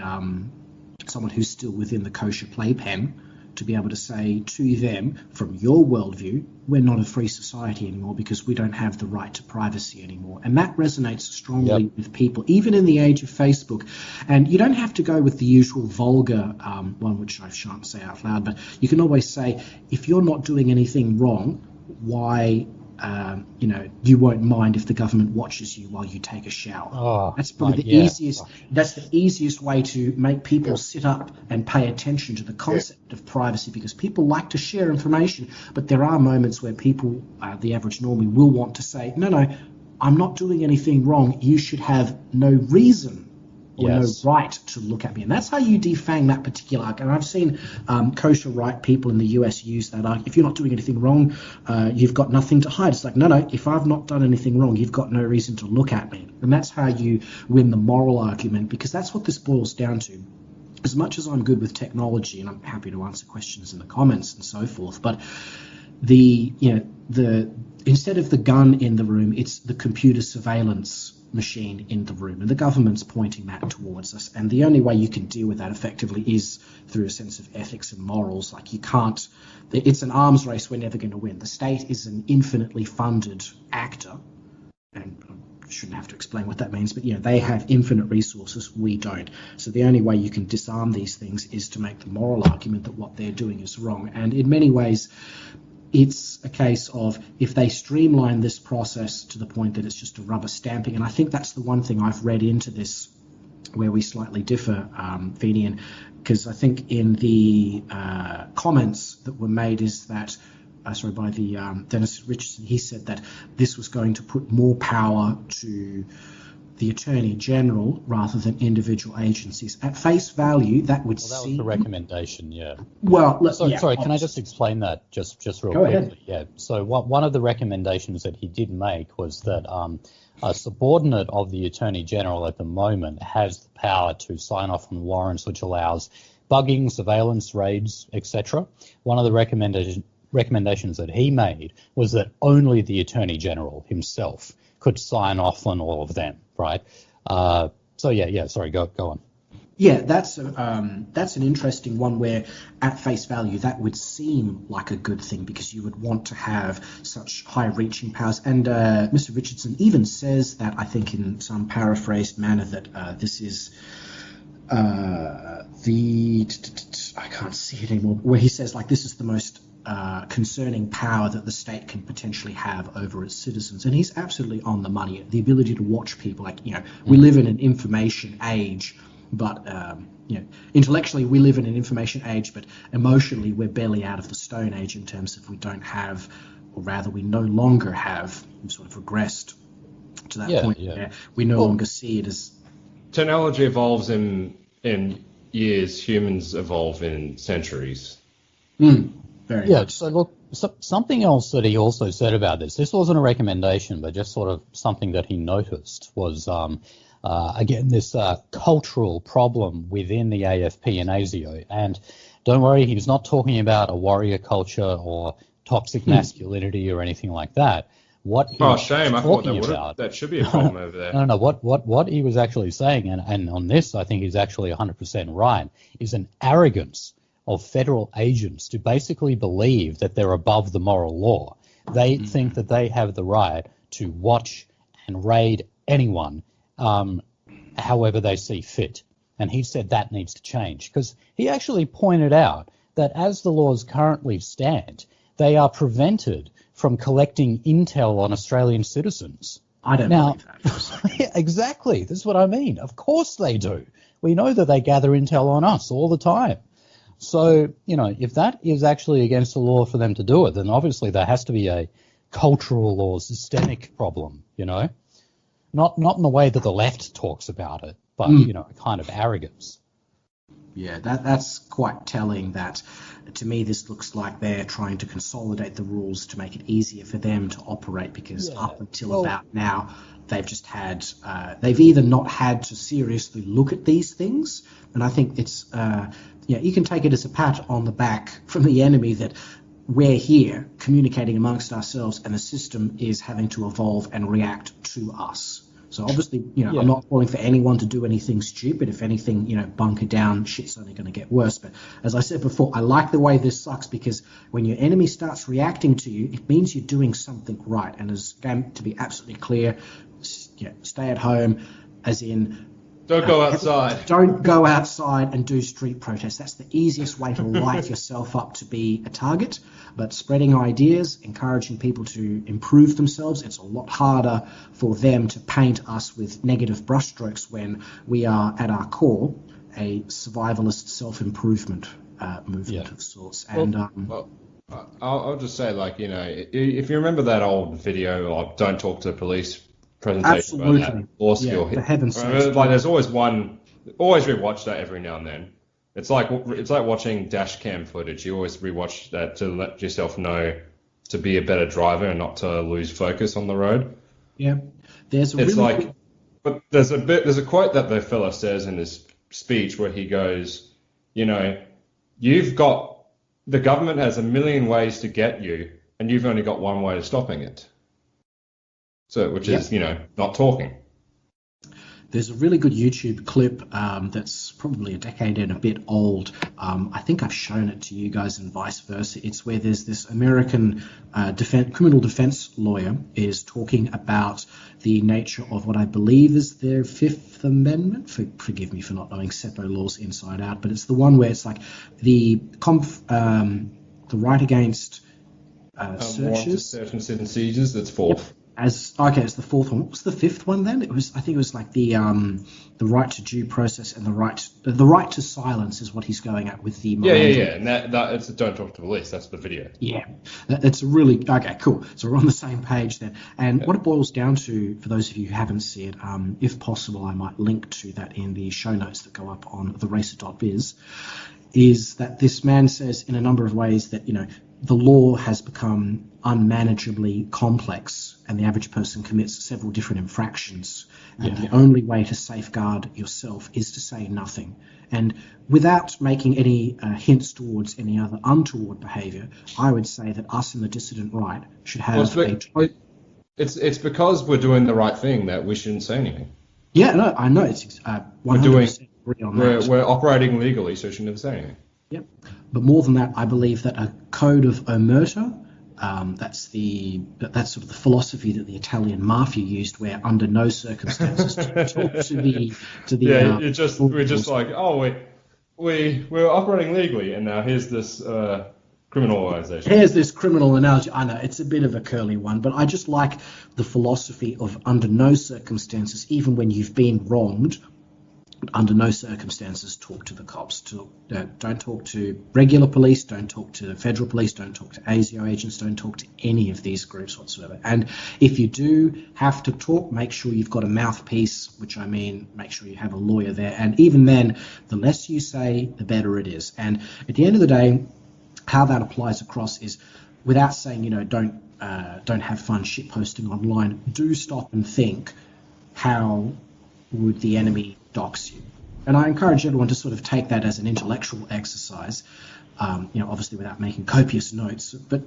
someone who's still within the kosher playpen, to be able to say to them, from your worldview, we're not a free society anymore because we don't have the right to privacy anymore. And that resonates strongly with people, even in the age of Facebook. And you don't have to go with the usual vulgar one, which I shan't say out loud, but you can always say, if you're not doing anything wrong, why you won't mind if the government watches you while you take a shower. Oh, That's probably the easiest. That's the easiest way to make people sit up and pay attention to the concept of privacy, because people like to share information, but there are moments where people, the average normie, will want to say, no, I'm not doing anything wrong. You should have no reason or no right to look at me. And that's how you defang that particular argument. And I've seen kosher right people in the US use that argument. If you're not doing anything wrong, you've got nothing to hide. It's like, no, if I've not done anything wrong, you've got no reason to look at me. And that's how you win the moral argument, because that's what this boils down to. As much as I'm good with technology, and I'm happy to answer questions in the comments and so forth, but instead of the gun in the room, it's the computer surveillance machine in the room, and the government's pointing that towards us. And the only way you can deal with that effectively is through a sense of ethics and morals. Like, you can't, it's an arms race. We're never going to win. The state is an infinitely funded actor, and I shouldn't have to explain what that means, but they have infinite resources, we don't. So the only way you can disarm these things is to make the moral argument that what they're doing is wrong. And in many ways, it's a case of, if they streamline this process to the point that it's just a rubber stamping, and I think that's the one thing I've read into this where we slightly differ, Fenian, because I think in the comments that were made is that, by the Dennis Richardson, he said that this was going to put more power to the Attorney General rather than individual agencies. At face value, that would that was the recommendation, Sorry, can I just explain that just real Go quickly? ahead. Yeah. So one of the recommendations that he did make was that a subordinate of the Attorney General at the moment has the power to sign off on warrants which allows bugging, surveillance, raids, etc. One of the recommendations that he made was that only the Attorney General himself could sign off on all of them, right? Sorry, go on. Yeah, that's an interesting one where, at face value, that would seem like a good thing, because you would want to have such high-reaching powers. And Mr. Richardson even says that, I think in some paraphrased manner, that this is I can't see it anymore, where he says, like, this is the most concerning power that the state can potentially have over its citizens. And he's absolutely on the money. The ability to watch people, we live in an information age, but intellectually we live in an information age, but emotionally we're barely out of the Stone Age in terms of we don't have, or rather we no longer have, we've sort of regressed to that point where we no longer see it as... Technology evolves in years, humans evolve in centuries. Very much. So look, something else that he also said about this wasn't a recommendation, but just sort of something that he noticed was, again, this cultural problem within the AFP and ASIO. And don't worry, he's not talking about a warrior culture or toxic masculinity or anything like that. Shame. I thought that should be a problem over there. No. What he was actually saying, and on this I think he's actually 100% right, is an arrogance of federal agents to basically believe that they're above the moral law. They think that they have the right to watch and raid anyone however they see fit. And he said that needs to change, because he actually pointed out that as the laws currently stand, they are prevented from collecting intel on Australian citizens. I don't believe that. Yeah, exactly. This is what I mean. Of course they do. We know that they gather intel on us all the time. So, if that is actually against the law for them to do it, then obviously there has to be a cultural or systemic problem, Not in the way that the left talks about it, but, a kind of arrogance. Yeah, that's quite telling. That, to me, this looks like they're trying to consolidate the rules to make it easier for them to operate, because up until about now, they've just had, they've either not had to seriously look at these things, and I think it's, you can take it as a pat on the back from the enemy that we're here communicating amongst ourselves and the system is having to evolve and react to us. So obviously, I'm not calling for anyone to do anything stupid. If anything, bunker down, shit's only going to get worse. But as I said before, I like the way this sucks, because when your enemy starts reacting to you, it means you're doing something right. And as to be absolutely clear, stay at home, as in Don't go outside. Don't go outside and do street protests. That's the easiest way to light yourself up to be a target. But spreading ideas, encouraging people to improve themselves, it's a lot harder for them to paint us with negative brushstrokes when we are, at our core, a survivalist self-improvement movement of sorts. And I'll just say, like, if you remember that old video of "Don't Talk to the Police" presentation, absolutely, about that law skill, for heaven's sake, like, there's always one. Always rewatch that every now and then. It's like watching dash cam footage. You always rewatch that to let yourself know to be a better driver and not to lose focus on the road. Yeah, there's a quote that the fella says in his speech where he goes, the government has a million ways to get you, and you've only got one way of stopping it. So, which is, not talking. There's a really good YouTube clip that's probably a decade and a bit old. I think I've shown it to you guys and vice versa. It's where there's this American criminal defense lawyer is talking about the nature of what I believe is their Fifth Amendment. Forgive me for not knowing SEPO laws inside out, but it's the one where it's like the right against searches. Search and seizures, that's fourth. It's the fourth one. What was the fifth one then? I think it was like the right to due process and the right to silence is what he's going at with the Yeah. And that it's don't talk to the police. That's the video. Yeah, it's really okay. Cool. So we're on the same page then. And what it boils down to, for those of you who haven't seen it, if possible, I might link to that in the show notes that go up on theracer.biz. Is that this man says in a number of ways that the law has become unmanageably complex and the average person commits several different infractions. And the only way to safeguard yourself is to say nothing. And without making any hints towards any other untoward behaviour, I would say that us in the dissident right should have It's because we're doing the right thing that we shouldn't say anything. Yeah, no, I know. It's 100% agree on that. We're operating legally, so we shouldn't have said anything. Yep. But more than that, I believe that a code of omerta, that's sort of the philosophy that the Italian mafia used, where under no circumstances to talk to the we're just like, we're operating legally, and now here's this criminal organization. Here's this criminal analogy. I know it's a bit of a curly one, but I just like the philosophy of under no circumstances, even when you've been wronged, under no circumstances talk to the cops. Don't talk to regular police, don't talk to the federal police, don't talk to ASIO agents, don't talk to any of these groups whatsoever. And if you do have to talk, make sure you've got a mouthpiece, which I mean, make sure you have a lawyer there. And even then, the less you say, the better it is. And at the end of the day, how that applies across is, without saying, don't have fun shitposting online, do stop and think, how would the enemy dox you? And I encourage everyone to sort of take that as an intellectual exercise, obviously without making copious notes, but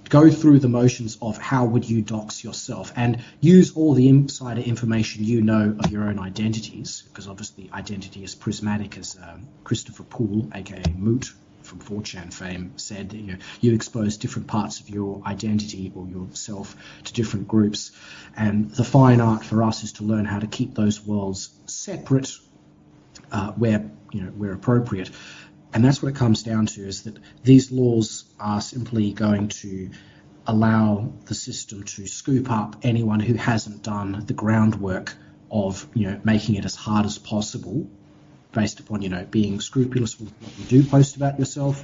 go through the motions of how would you dox yourself, and use all the insider information of your own identities, because obviously identity is prismatic, as Christopher Poole, aka Moot from 4chan fame, said. You expose different parts of your identity or yourself to different groups, and the fine art for us is to learn how to keep those worlds separate where appropriate. And that's what it comes down to, is that these laws are simply going to allow the system to scoop up anyone who hasn't done the groundwork of making it as hard as possible, based upon being scrupulous with what you do post about yourself,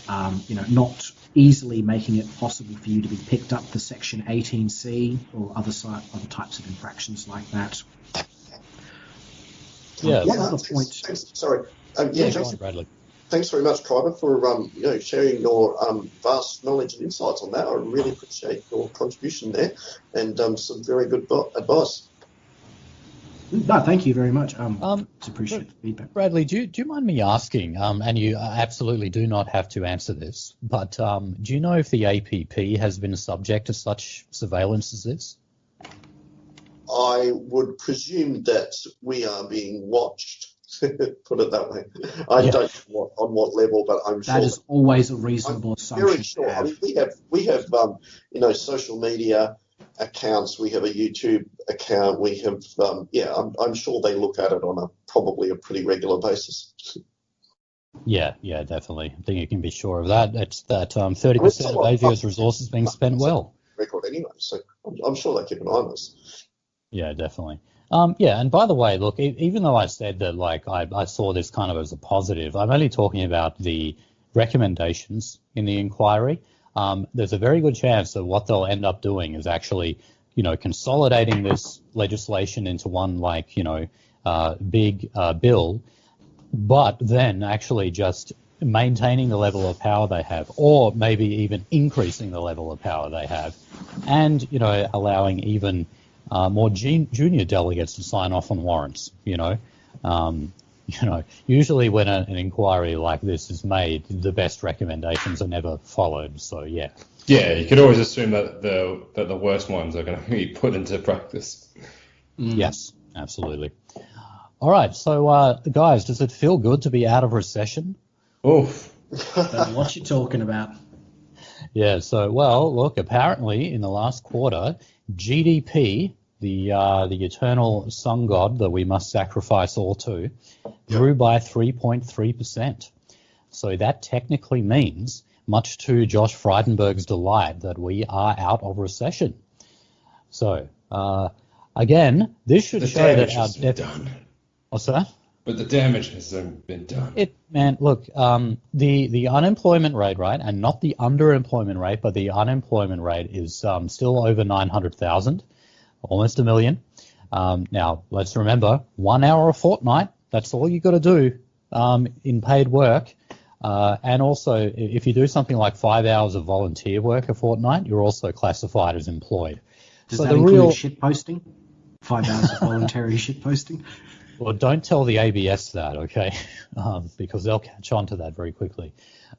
not easily making it possible for you to be picked up for Section 18C or other types of infractions like that. Yeah. One other point. Sorry. Bradley. Thanks very much, Kyber, for sharing your vast knowledge and insights on that. I really appreciate your contribution there, and some very good advice. No, thank you very much. Appreciate the feedback. Bradley, do you mind me asking, and you absolutely do not have to answer this, but do you know if the APP has been subject to such surveillance as this? I would presume that we are being watched, put it that way. I don't know on what level, but I'm sure. That is always a reasonable assumption. Very sure. I mean, we have social media accounts. We have a YouTube account. We have, I'm sure they look at it on probably a pretty regular basis. Yeah, definitely. I think you can be sure of that. It's that 30% of AVIO's resources being spent well. Record anyway, so I'm sure they keep an eye on us. Yeah, definitely. And by the way, look, even though I said that, like, I saw this kind of as a positive, I'm only talking about the recommendations in the inquiry. There's a very good chance that what they'll end up doing is actually, consolidating this legislation into one, like, big bill, but then actually just maintaining the level of power they have, or maybe even increasing the level of power they have, and, allowing even more junior delegates to sign off on warrants, usually when an inquiry like this is made, the best recommendations are never followed. So, yeah. Yeah, you could always assume that the worst ones are going to be put into practice. Yes, absolutely. All right, so, guys, does it feel good to be out of recession? Oof. What you talking about? Yeah, so, well, look, apparently in the last quarter, GDP, the eternal sun god that we must sacrifice all to, grew by 3.3%. So that technically means, much to Josh Frydenberg's delight, that we are out of recession. So, again, this should show that our done. What's that? But the damage has been done. The unemployment rate, right, and not the underemployment rate, but the unemployment rate is still over 900,000, almost a million. Now, let's remember, 1 hour a fortnight, that's all you got to do in paid work. And also, if you do something like 5 hours of volunteer work a fortnight, you're also classified as employed. Does that include shit posting? 5 hours of voluntary shit posting? Well, don't tell the ABS that, okay? Because they'll catch on to that very quickly.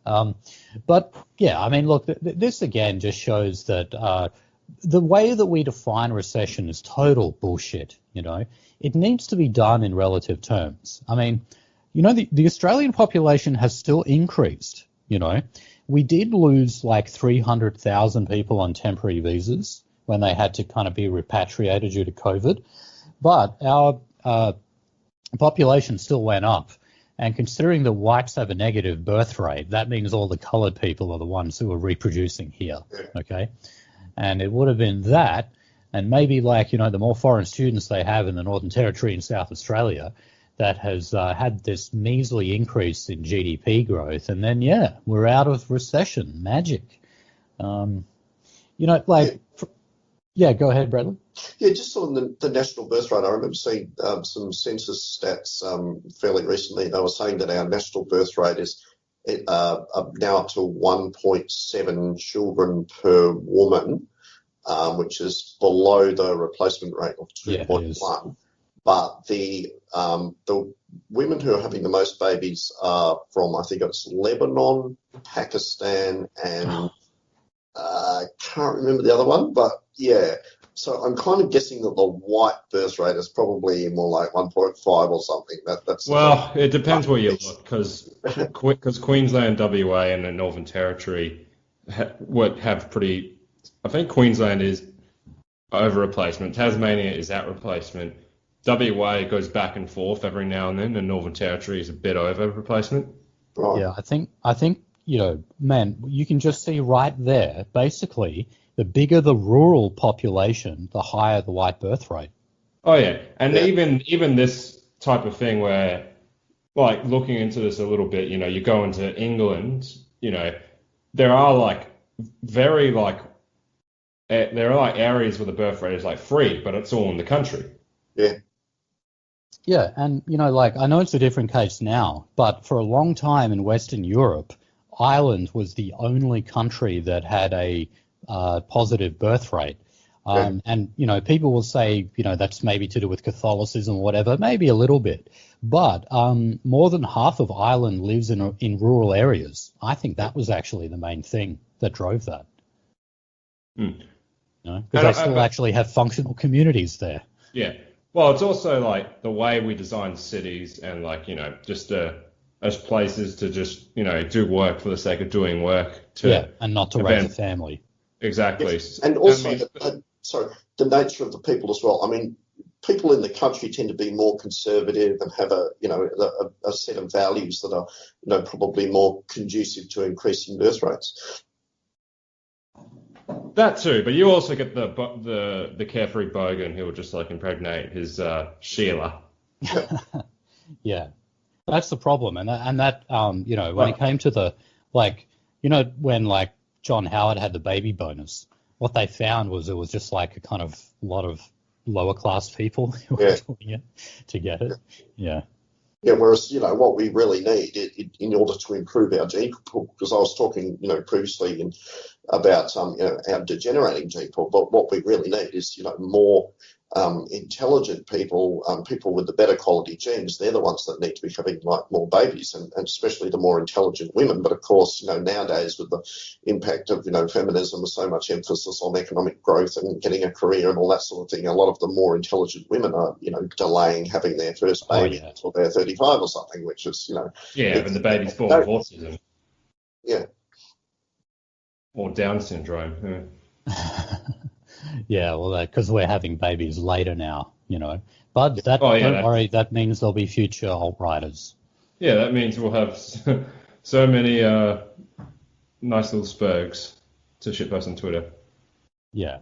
But, yeah, I mean, look, this again just shows that the way that we define recession is total bullshit, It needs to be done in relative terms. I mean, the Australian population has still increased, We did lose like 300,000 people on temporary visas when they had to kind of be repatriated due to COVID. But our population still went up, and considering the whites have a negative birth rate, that means all the coloured people are the ones who are reproducing here, okay? And it would have been that, and maybe like, the more foreign students they have in the Northern Territory and South Australia, that has had this measly increase in GDP growth, and then, we're out of recession. Magic. Go ahead, Bradley. Yeah, just on the national birth rate, I remember seeing some census stats fairly recently. They were saying that our national birth rate is now up to 1.7 children per woman, which is below the replacement rate of 2.1. But the women who are having the most babies are from, I think it's Lebanon, Pakistan, and I can't remember the other one, but yeah. So I'm kind of guessing that the white birth rate is probably more like 1.5 or something. It depends where you look, because Queensland, WA, and the Northern Territory would have pretty. I think Queensland is over replacement. Tasmania is at replacement. WA goes back and forth every now and then, and Northern Territory is a bit over replacement. Right. Yeah, I think man, you can just see right there, basically, the bigger the rural population, the higher the white birth rate. Oh, yeah. And even this type of thing where, like, looking into this a little bit, you go into England, there are, like, very, like, there are, like, areas where the birth rate is, like, free, but it's all in the country. Yeah. Yeah, and, I know it's a different case now, but for a long time in Western Europe, Ireland was the only country that had a positive birth rate. And, people will say, that's maybe to do with Catholicism or whatever, maybe a little bit. But more than half of Ireland lives in rural areas. I think that was actually the main thing that drove that. Because they still actually have functional communities there. Yeah. Well, it's also like the way we design cities and like, just as places to just, do work for the sake of doing work. And not to raise a family. Exactly. Yes. And also So the nature of the people as well. I mean, people in the country tend to be more conservative and have a set of values that are probably more conducive to increasing birth rates. That too, but you also get the carefree bogan who will just like impregnate his Sheila. Yeah, that's the problem, and that when it came to the when like John Howard had the baby bonus, what they found was it was just like a kind of lot of lower class people who were doing it to get it. Yeah. Yeah, whereas, what we really need in order to improve our gene pool, because I was talking, previously about, our degenerating gene pool, but what we really need is, more intelligent people, people with the better quality genes. They're the ones that need to be having more babies, and especially the more intelligent women. But of course, nowadays with the impact of, feminism, with so much emphasis on economic growth and getting a career and all that sort of thing, a lot of the more intelligent women are, delaying having their first baby until they're 35 or something, which is, when the baby's born with autism. Yeah. Or Down syndrome. Yeah, well, because we're having babies later now, But don't worry, that means there'll be future alt-righters. Yeah, that means we'll have so many nice little spurgs to shitpost on Twitter. Yeah.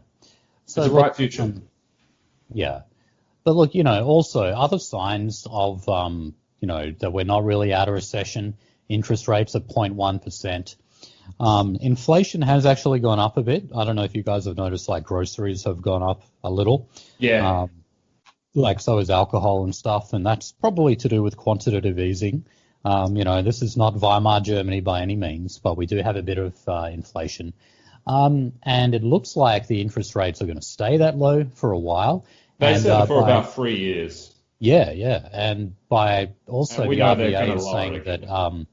So it's a bright future. Yeah. But look, also other signs of, that we're not really out of recession, interest rates at 0.1%. Inflation has actually gone up a bit. I don't know if you guys have noticed, like groceries have gone up a little. Yeah. So is alcohol and stuff, and that's probably to do with quantitative easing. This is not Weimar Germany by any means, but we do have a bit of inflation. And it looks like the interest rates are going to stay that low for a while. They said for about 3 years. Yeah. And by also the RBA is saying that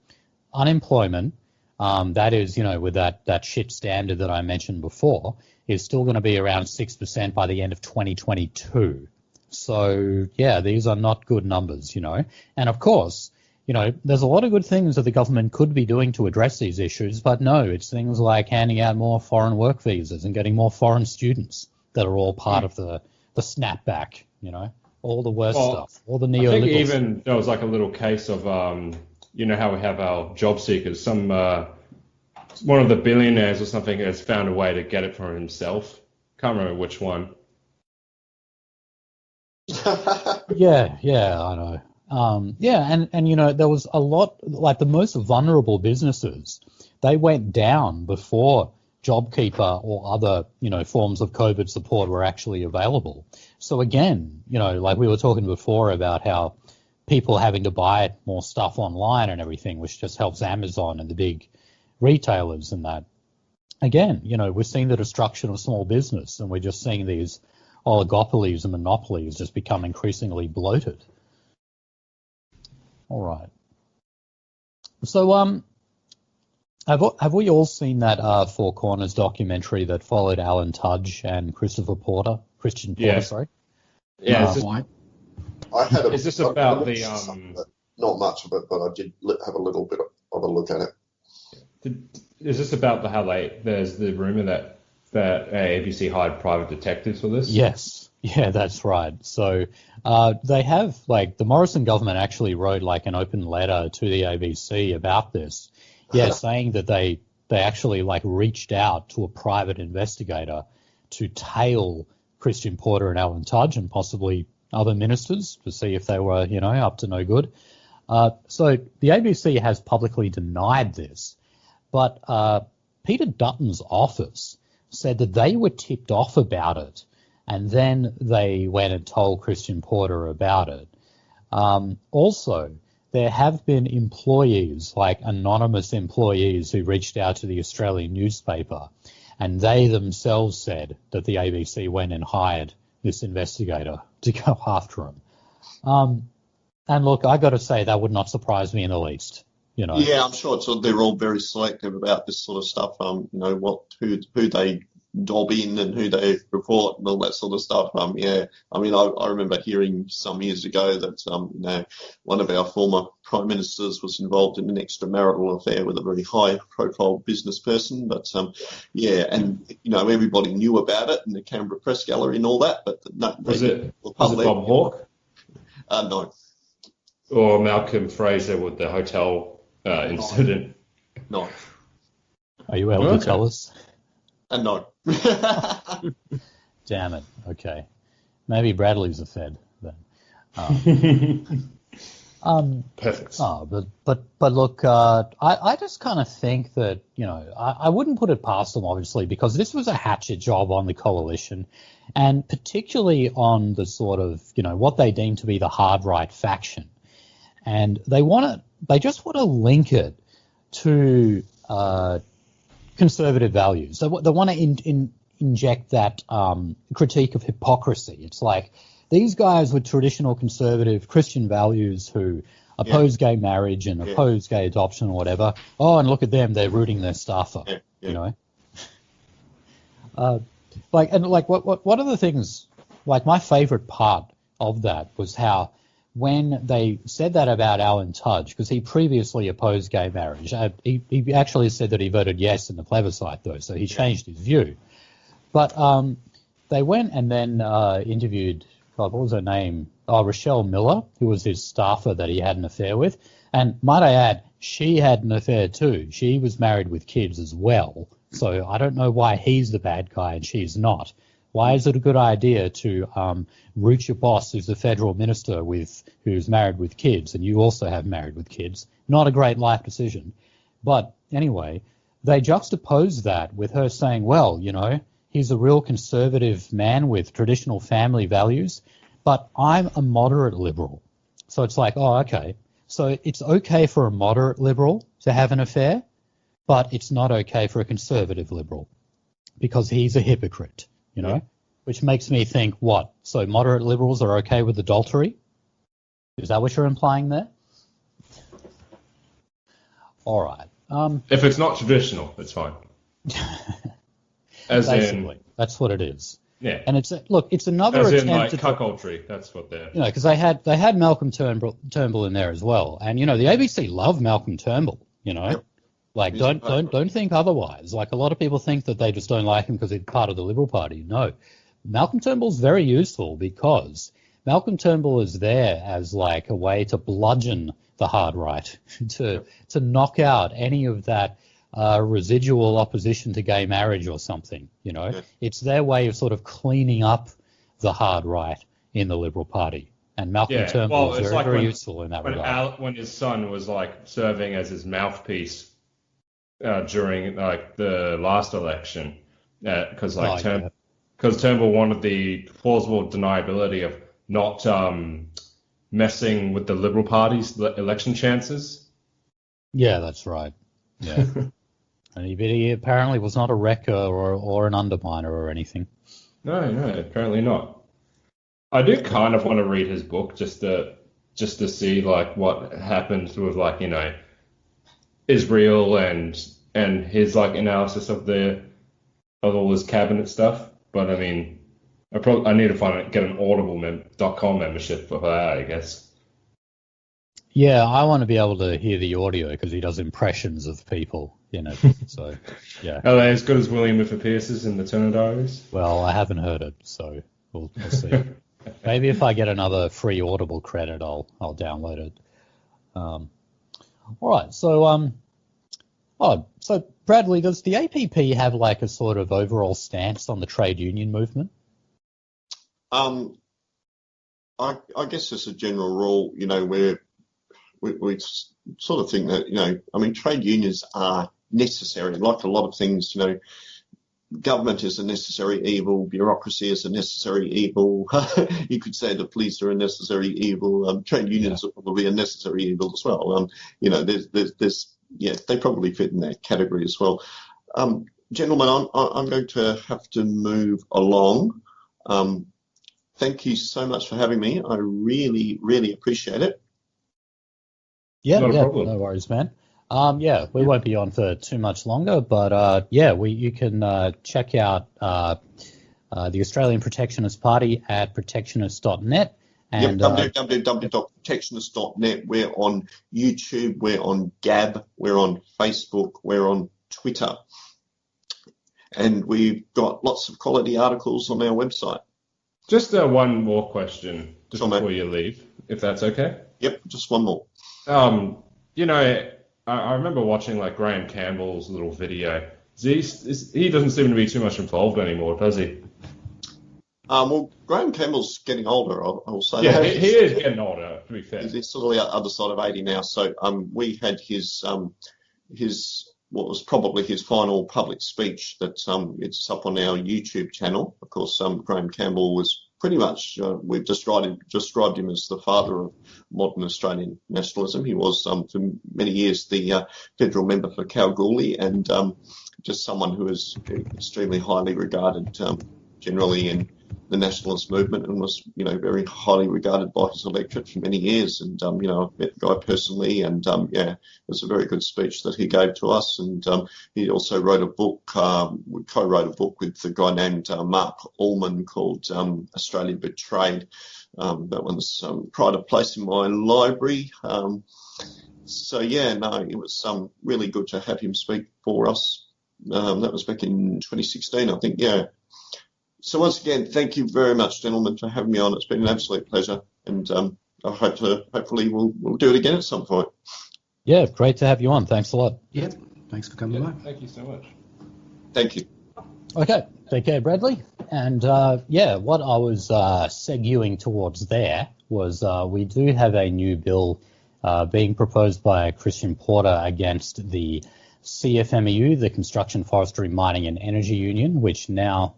unemployment, that is, with that shit standard that I mentioned before, is still going to be around 6% by the end of 2022. So, yeah, these are not good numbers, And, of course, there's a lot of good things that the government could be doing to address these issues, but no, it's things like handing out more foreign work visas and getting more foreign students that are all part of the snapback, all the worst stuff, all the neoliberal I think even there was like a little case of, how we have our job seekers. One of the billionaires or something has found a way to get it for himself. Can't remember which one. Yeah, I know. And there was a lot, like the most vulnerable businesses, they went down before JobKeeper or other, forms of COVID support were actually available. So again, like we were talking before about how people having to buy more stuff online and everything, which just helps Amazon and the big retailers and that. Again, we're seeing the destruction of small business, and we're just seeing these oligopolies and monopolies just become increasingly bloated. All right. So, have we all seen that Four Corners documentary that followed Alan Tudge and Christian Porter? Sorry. Yeah. I had is this about the not much of it, but I did have a little bit of a look at it. Is this about there's the rumor that ABC hired private detectives for this? Yes. Yeah, that's right. So they have, the Morrison government actually wrote an open letter to the ABC about this. Yeah, saying that they actually reached out to a private investigator to tail Christian Porter and Alan Tudge and possibly other ministers to see if they were, up to no good. So the ABC has publicly denied this, but Peter Dutton's office said that they were tipped off about it, and then they went and told Christian Porter about it. Also, there have been employees, anonymous employees, who reached out to the Australian newspaper, and they themselves said that the ABC went and hired this investigator to go after him. And look, I got to say, that would not surprise me in the least. Yeah, I'm sure they're all very selective about this sort of stuff. Who they dob in and who they report and all that sort of stuff. Yeah, I mean, I remember hearing some years ago that, one of our former prime ministers was involved in an extramarital affair with a very high-profile business person. But, yeah, and, everybody knew about it in the Canberra Press Gallery and all that. But no, Was it Bob Hawke? No. Or Malcolm Fraser with the hotel incident? No. Are you able to tell us? No. Damn it. Okay. Maybe Bradley's a Fed then. Perfect. But look, I just kind of think that, I wouldn't put it past them, obviously, because this was a hatchet job on the coalition, and particularly on the sort of, what they deem to be the hard right faction. And they just want to link it to conservative values. They want to inject that critique of hypocrisy. It's like these guys with traditional conservative Christian values who oppose gay marriage and oppose gay adoption or whatever. Oh, and look at them, they're rooting their staffer. One of the things, like my favorite part of that was how when they said that about Alan Tudge, because he previously opposed gay marriage, he actually said that he voted yes in the plebiscite, though, so he changed his view. But they went and then interviewed, what was her name? Rochelle Miller, who was his staffer that he had an affair with. And might I add, she had an affair too. She was married with kids as well. So I don't know why he's the bad guy and she's not. Why is it a good idea to root your boss, who's the federal minister who's married with kids, and you also have married with kids? Not a great life decision. But anyway, they juxtaposed that with her saying, well, he's a real conservative man with traditional family values, but I'm a moderate liberal. So it's like, oh, okay. So it's okay for a moderate liberal to have an affair, but it's not okay for a conservative liberal because he's a hypocrite. Which makes me think, what? So moderate liberals are okay with adultery? Is that what you're implying there? All right. If it's not traditional, it's fine. Basically, that's what it is. Yeah. And it's another as attempt in, cuckoldry. That's what they're. Because they had Malcolm Turnbull in there as well, and the ABC love Malcolm Turnbull. Yep. Like, don't think otherwise. Like, a lot of people think that they just don't like him because he's part of the Liberal Party. No. Malcolm Turnbull's very useful because Malcolm Turnbull is there as, like, a way to bludgeon the hard right, to knock out any of that residual opposition to gay marriage or something, It's their way of sort of cleaning up the hard right in the Liberal Party. And Malcolm Turnbull is very useful in that regard. When his son was, like, serving as his mouthpiece during the last election, because Turnbull wanted the plausible deniability of not messing with the Liberal Party's election chances. Yeah, that's right. Yeah, and he apparently was not a wrecker or an underminer or anything. No, apparently not. I do kind of want to read his book just to see like what happened with Israel and his like analysis of all his cabinet stuff. But I mean, I need to get an audible.com membership for that, I guess. Yeah, I want to be able to hear the audio because he does impressions of people, So, yeah. Are they as good as William Pierce's in the Turner Diaries? Well, I haven't heard it, so we'll see. Maybe if I get another free Audible credit, I'll download it. All right, so so Bradley, does the APP have like a sort of overall stance on the trade union movement? I guess as a general rule, where we sort of think that, trade unions are necessary. Like a lot of things, government is a necessary evil, bureaucracy is a necessary evil. You could say the police are a necessary evil. Trade unions are probably a necessary evil as well. They probably fit in that category as well. Gentlemen, I'm going to have to move along. Thank you so much for having me. I really, really appreciate it. Yeah, no worries, man. Yeah, we won't be on for too much longer, but you can check out the Australian Protectionist Party at protectionist.net. And www.protectionist.net. We're on YouTube, we're on Gab, we're on Facebook, we're on Twitter. And we've got lots of quality articles on our website. Just one more question just Sure, before mate. you leave, if that's okay. Yep, just one more. I remember watching like Graham Campbell's little video. He doesn't seem to be too much involved anymore, does he? Well, Graham Campbell's getting older, I'll say Yeah, that. he is getting older, to be fair. He's sort of the other side of 80 now. So we had his what was probably his final public speech that it's up on our YouTube channel. Of course, Graham Campbell was pretty much we've described him as the father of modern Australian nationalism. He was for many years the federal member for Kalgoorlie and just someone who is extremely highly regarded generally in the nationalist movement and was, very highly regarded by his electorate for many years. And, I've met the guy personally and, it was a very good speech that he gave to us. And he also wrote a book, co-wrote a book with a guy named Mark Allman called Australia Betrayed. That one's pride of place in my library. It was really good to have him speak for us. That was back in 2016, I think, yeah. So once again, thank you very much, gentlemen, for having me on. It's been an absolute pleasure, and I hopefully we'll do it again at some point. Yeah, great to have you on. Thanks a lot. Yeah, thanks for coming by. Thank you so much. Thank you. Okay, take care, Bradley. And what I was seguing towards there was we do have a new bill being proposed by Christian Porter against the CFMEU, the Construction, Forestry, Mining and Energy Union, which now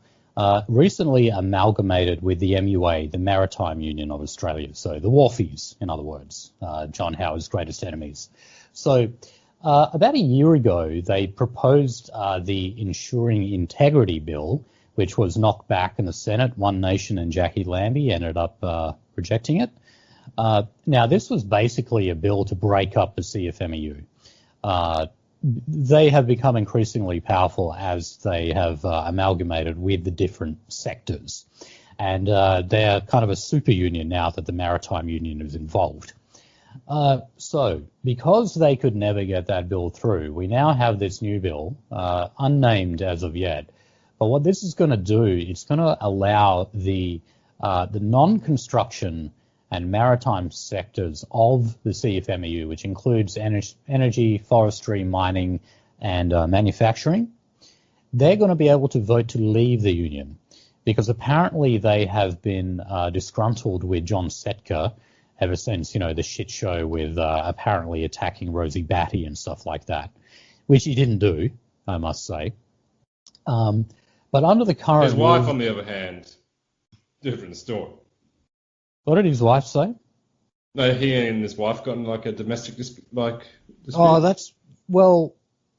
recently amalgamated with the MUA, the Maritime Union of Australia. So the Wharfies, in other words, John Howard's greatest enemies. So about a year ago, they proposed the Ensuring Integrity Bill, which was knocked back in the Senate. One Nation and Jackie Lambie ended up rejecting it. Now, this was basically a bill to break up the CFMEU. They have become increasingly powerful as they have amalgamated with the different sectors. And they're kind of a super union now that the Maritime Union is involved. So because they could never get that bill through, we now have this new bill, unnamed as of yet. But what this is going to do, it's going to allow the non-construction and maritime sectors of the CFMEU, which includes energy, forestry, mining, and manufacturing, they're going to be able to vote to leave the union because apparently they have been disgruntled with John Setka ever since, the shit show with apparently attacking Rosie Batty and stuff like that, which he didn't do, I must say. But under the current... His wife, on the other hand, different story. What did his wife say? No, he and his wife got in like a domestic dispute. Oh, that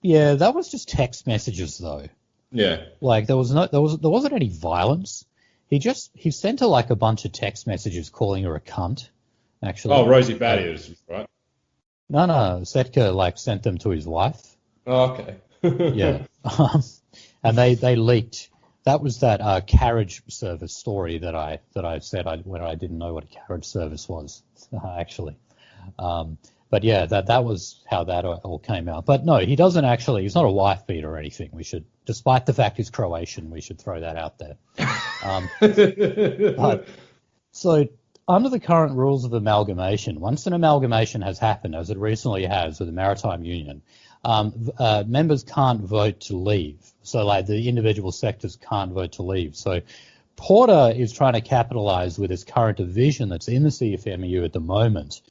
was just text messages though. Yeah. Like there wasn't any violence. He sent her like a bunch of text messages calling her a cunt. Actually. Oh, Rosie Batty is right. No, Setka sent them to his wife. Oh, okay. Yeah. And they leaked. That was that carriage service story that I said when I didn't know what a carriage service was, actually. But yeah, that was how that all came out. But no, he doesn't actually. He's not a wife beater or anything. We should, despite the fact he's Croatian, we should throw that out there. So under the current rules of amalgamation, once an amalgamation has happened, as it recently has with the Maritime Union, members can't vote to leave. So the individual sectors can't vote to leave. So Porter is trying to capitalize with his current division that's in the CFMEU at the moment,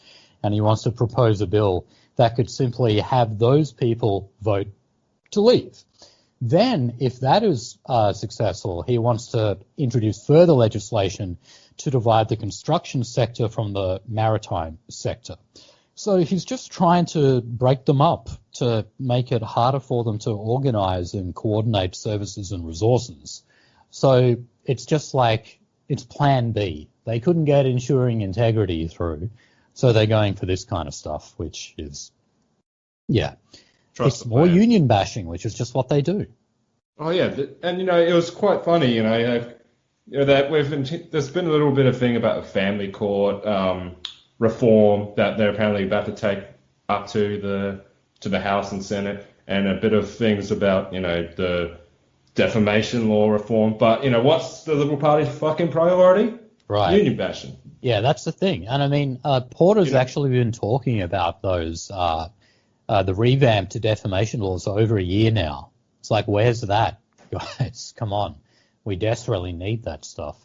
and he wants to propose a bill that could simply have those people vote to leave. Then, if that is successful, he wants to introduce further legislation to divide the construction sector from the maritime sector. So he's just trying to break them up to make it harder for them to organize and coordinate services and resources. So it's just it's plan B. They couldn't get Ensuring Integrity through, so they're going for this kind of stuff, which is, Yeah. Trust It's the more plan. union bashing, which is just what they do. Oh yeah, and it was quite funny. That there's been a little bit of thing about the family court reform that they're apparently about to take up to the House and Senate, and a bit of things about the defamation law reform. But what's the Liberal Party's fucking priority? Right. Union bashing. Yeah, that's the thing. And I mean, Porter's You know. actually been talking about those, the revamp to defamation laws for over a year now. It's like, where's that? Guys, come on. We desperately need that stuff.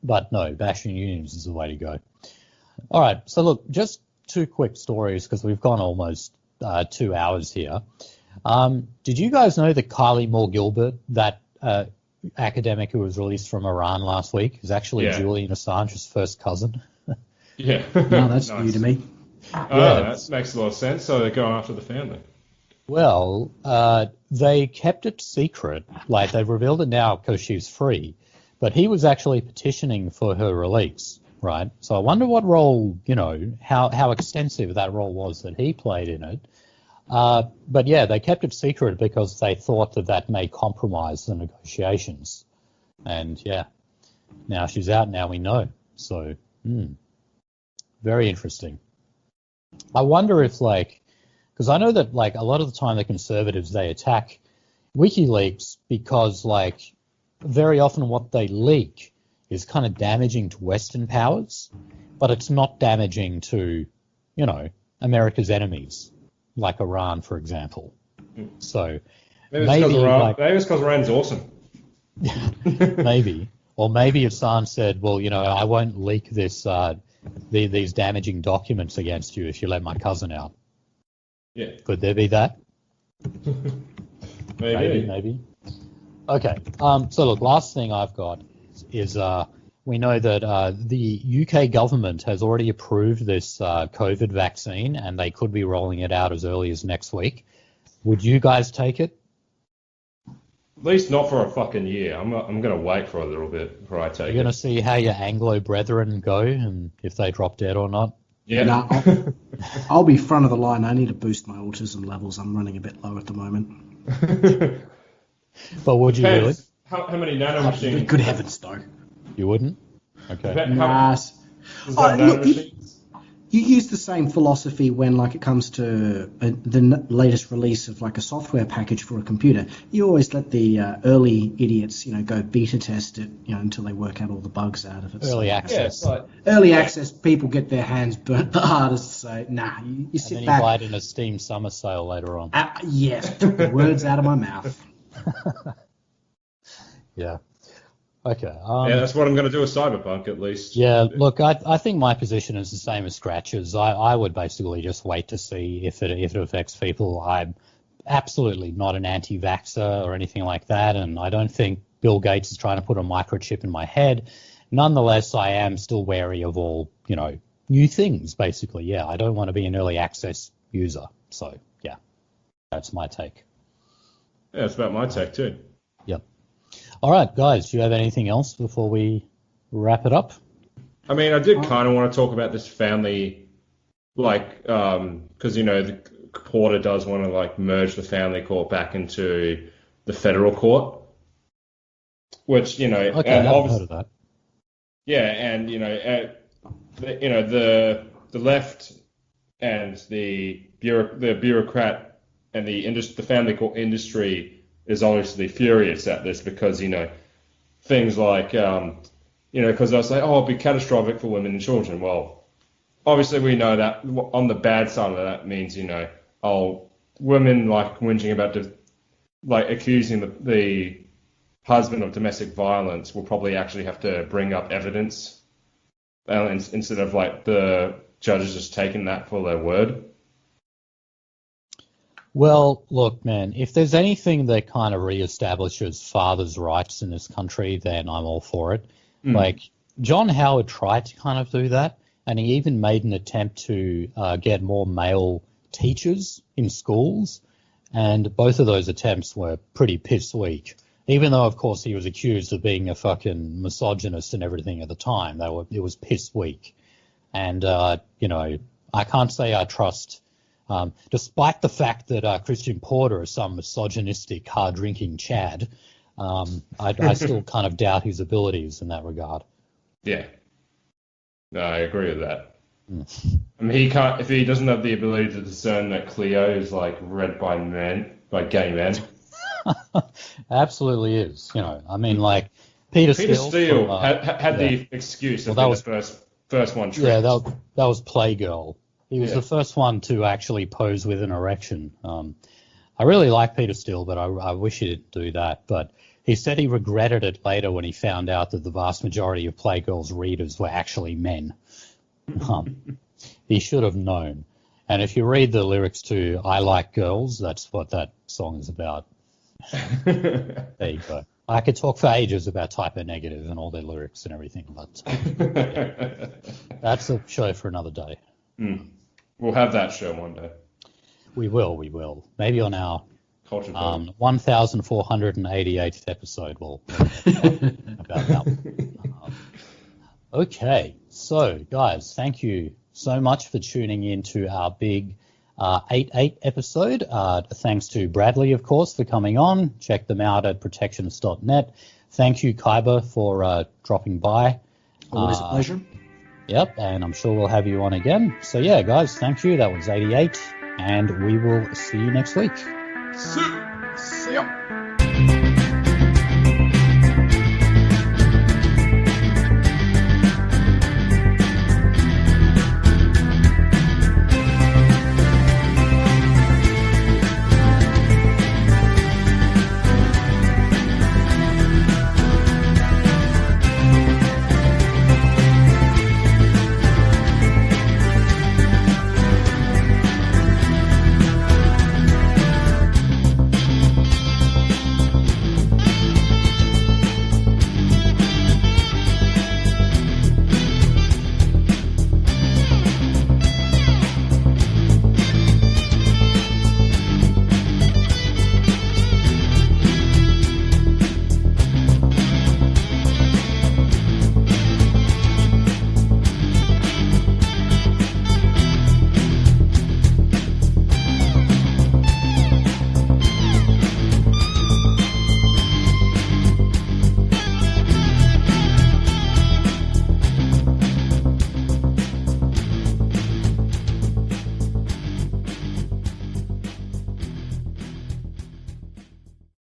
But no, bashing unions is the way to go. All right, so look, just two quick stories because we've gone almost 2 hours here. Did you guys know that Kylie Moore Gilbert, that academic who was released from Iran last week, is actually Julian Assange's first cousin? Yeah. No, that's Nice. new to me. That makes a lot of sense. So they're going after the family. Well, they kept it secret. Like, they've revealed it now because she's free. But he was actually petitioning for her release, right? So I wonder what role, how extensive that role was that he played in it. But yeah, they kept it secret because they thought that may compromise the negotiations. And yeah, now she's out, now we know. So, very interesting. I wonder if, because I know that, a lot of the time the Conservatives, they attack WikiLeaks because, very often what they leak is kind of damaging to Western powers, but it's not damaging to, America's enemies, like Iran, for example. So maybe it's because Iran's awesome. Maybe. Or maybe Assange said, well, I won't leak this these damaging documents against you if you let my cousin out. Yeah. Could there be that? Maybe. Okay. So look, last thing I've got is we know that the UK government has already approved this COVID vaccine, and they could be rolling it out as early as next week. Would you guys take it? At least not for a fucking year. I'm going to wait for a little bit before I take it. You're going to see how your Anglo brethren go and if they drop dead or not? Yeah. No, I'll be front of the line. I need to boost my autism levels. I'm running a bit low at the moment. But would you really? How many nano machines? Good heavens, no. You wouldn't? Okay. Nah. Is that nano machines? You use the same philosophy when, it comes to the latest release of, a software package for a computer. You always let the early idiots, go beta test it, until they work out all the bugs out of it. Early access. Yeah, early access, people get their hands burnt the hardest. So, you sit and then back. you buy it in a Steam summer sale later on. Yes, took the words out of my mouth. Yeah. Okay. Yeah, that's what I'm going to do with Cyberpunk, at least. Yeah, look, I think my position is the same as Scratch's. I would basically just wait to see if it affects people. I'm absolutely not an anti-vaxxer or anything like that, and I don't think Bill Gates is trying to put a microchip in my head. Nonetheless, I am still wary of all, new things, basically. Yeah, I don't want to be an early access user. So, yeah, that's my take. Yeah, it's about my take, too. Yep. All right, guys, do you have anything else before we wrap it up? I mean, I did kind of want to talk about this family, because, the Porter does want to, merge the family court back into the federal court, which, Okay, I haven't heard of that. Yeah, and, the left and the bureaucrat and the family court industry is obviously furious at this because, things like, because they'll say, it'll be catastrophic for women and children. Well, obviously we know that on the bad side of that means, women whinging about, accusing the husband of domestic violence will probably actually have to bring up evidence instead of, the judges just taking that for their word. Well, look, man, if there's anything that kind of reestablishes fathers' rights in this country, then I'm all for it. John Howard tried to kind of do that, and he even made an attempt to get more male teachers in schools, and both of those attempts were pretty piss weak. Even though, of course, he was accused of being a fucking misogynist and everything at the time, it was piss weak. And, I can't say I trust Despite the fact that Christian Porter is some misogynistic, hard-drinking Chad, I still kind of doubt his abilities in that regard. Yeah. No, I agree with that. Mm. I mean, he can't, if he doesn't have the ability to discern that Cleo is like read by men, by gay men. Absolutely is. I mean, like Peter Steele had yeah. the excuse of Well, being the first one tricked. Yeah, that was Playgirl. He was Yeah. the first one to actually pose with an erection. I really like Peter Steele, but I wish he didn't do that. But he said he regretted it later when he found out that the vast majority of Playgirl's readers were actually men. He should have known. And if you read the lyrics to I Like Girls, that's what that song is about. There you go. I could talk for ages about Typo Negative and all their lyrics and everything, but that's a show for another day. We'll have that show one day. We will. Maybe on our Culture 1488th episode, we'll about that one. Okay, so guys, thank you so much for tuning in to our big 8-8 episode. Thanks to Bradley, of course, for coming on. Check them out at protectionist.net. Thank you, Kaiba, for dropping by. Always a pleasure. Yep, and I'm sure we'll have you on again. So yeah, guys, thank you. That was 88, and we will see you next week. See ya.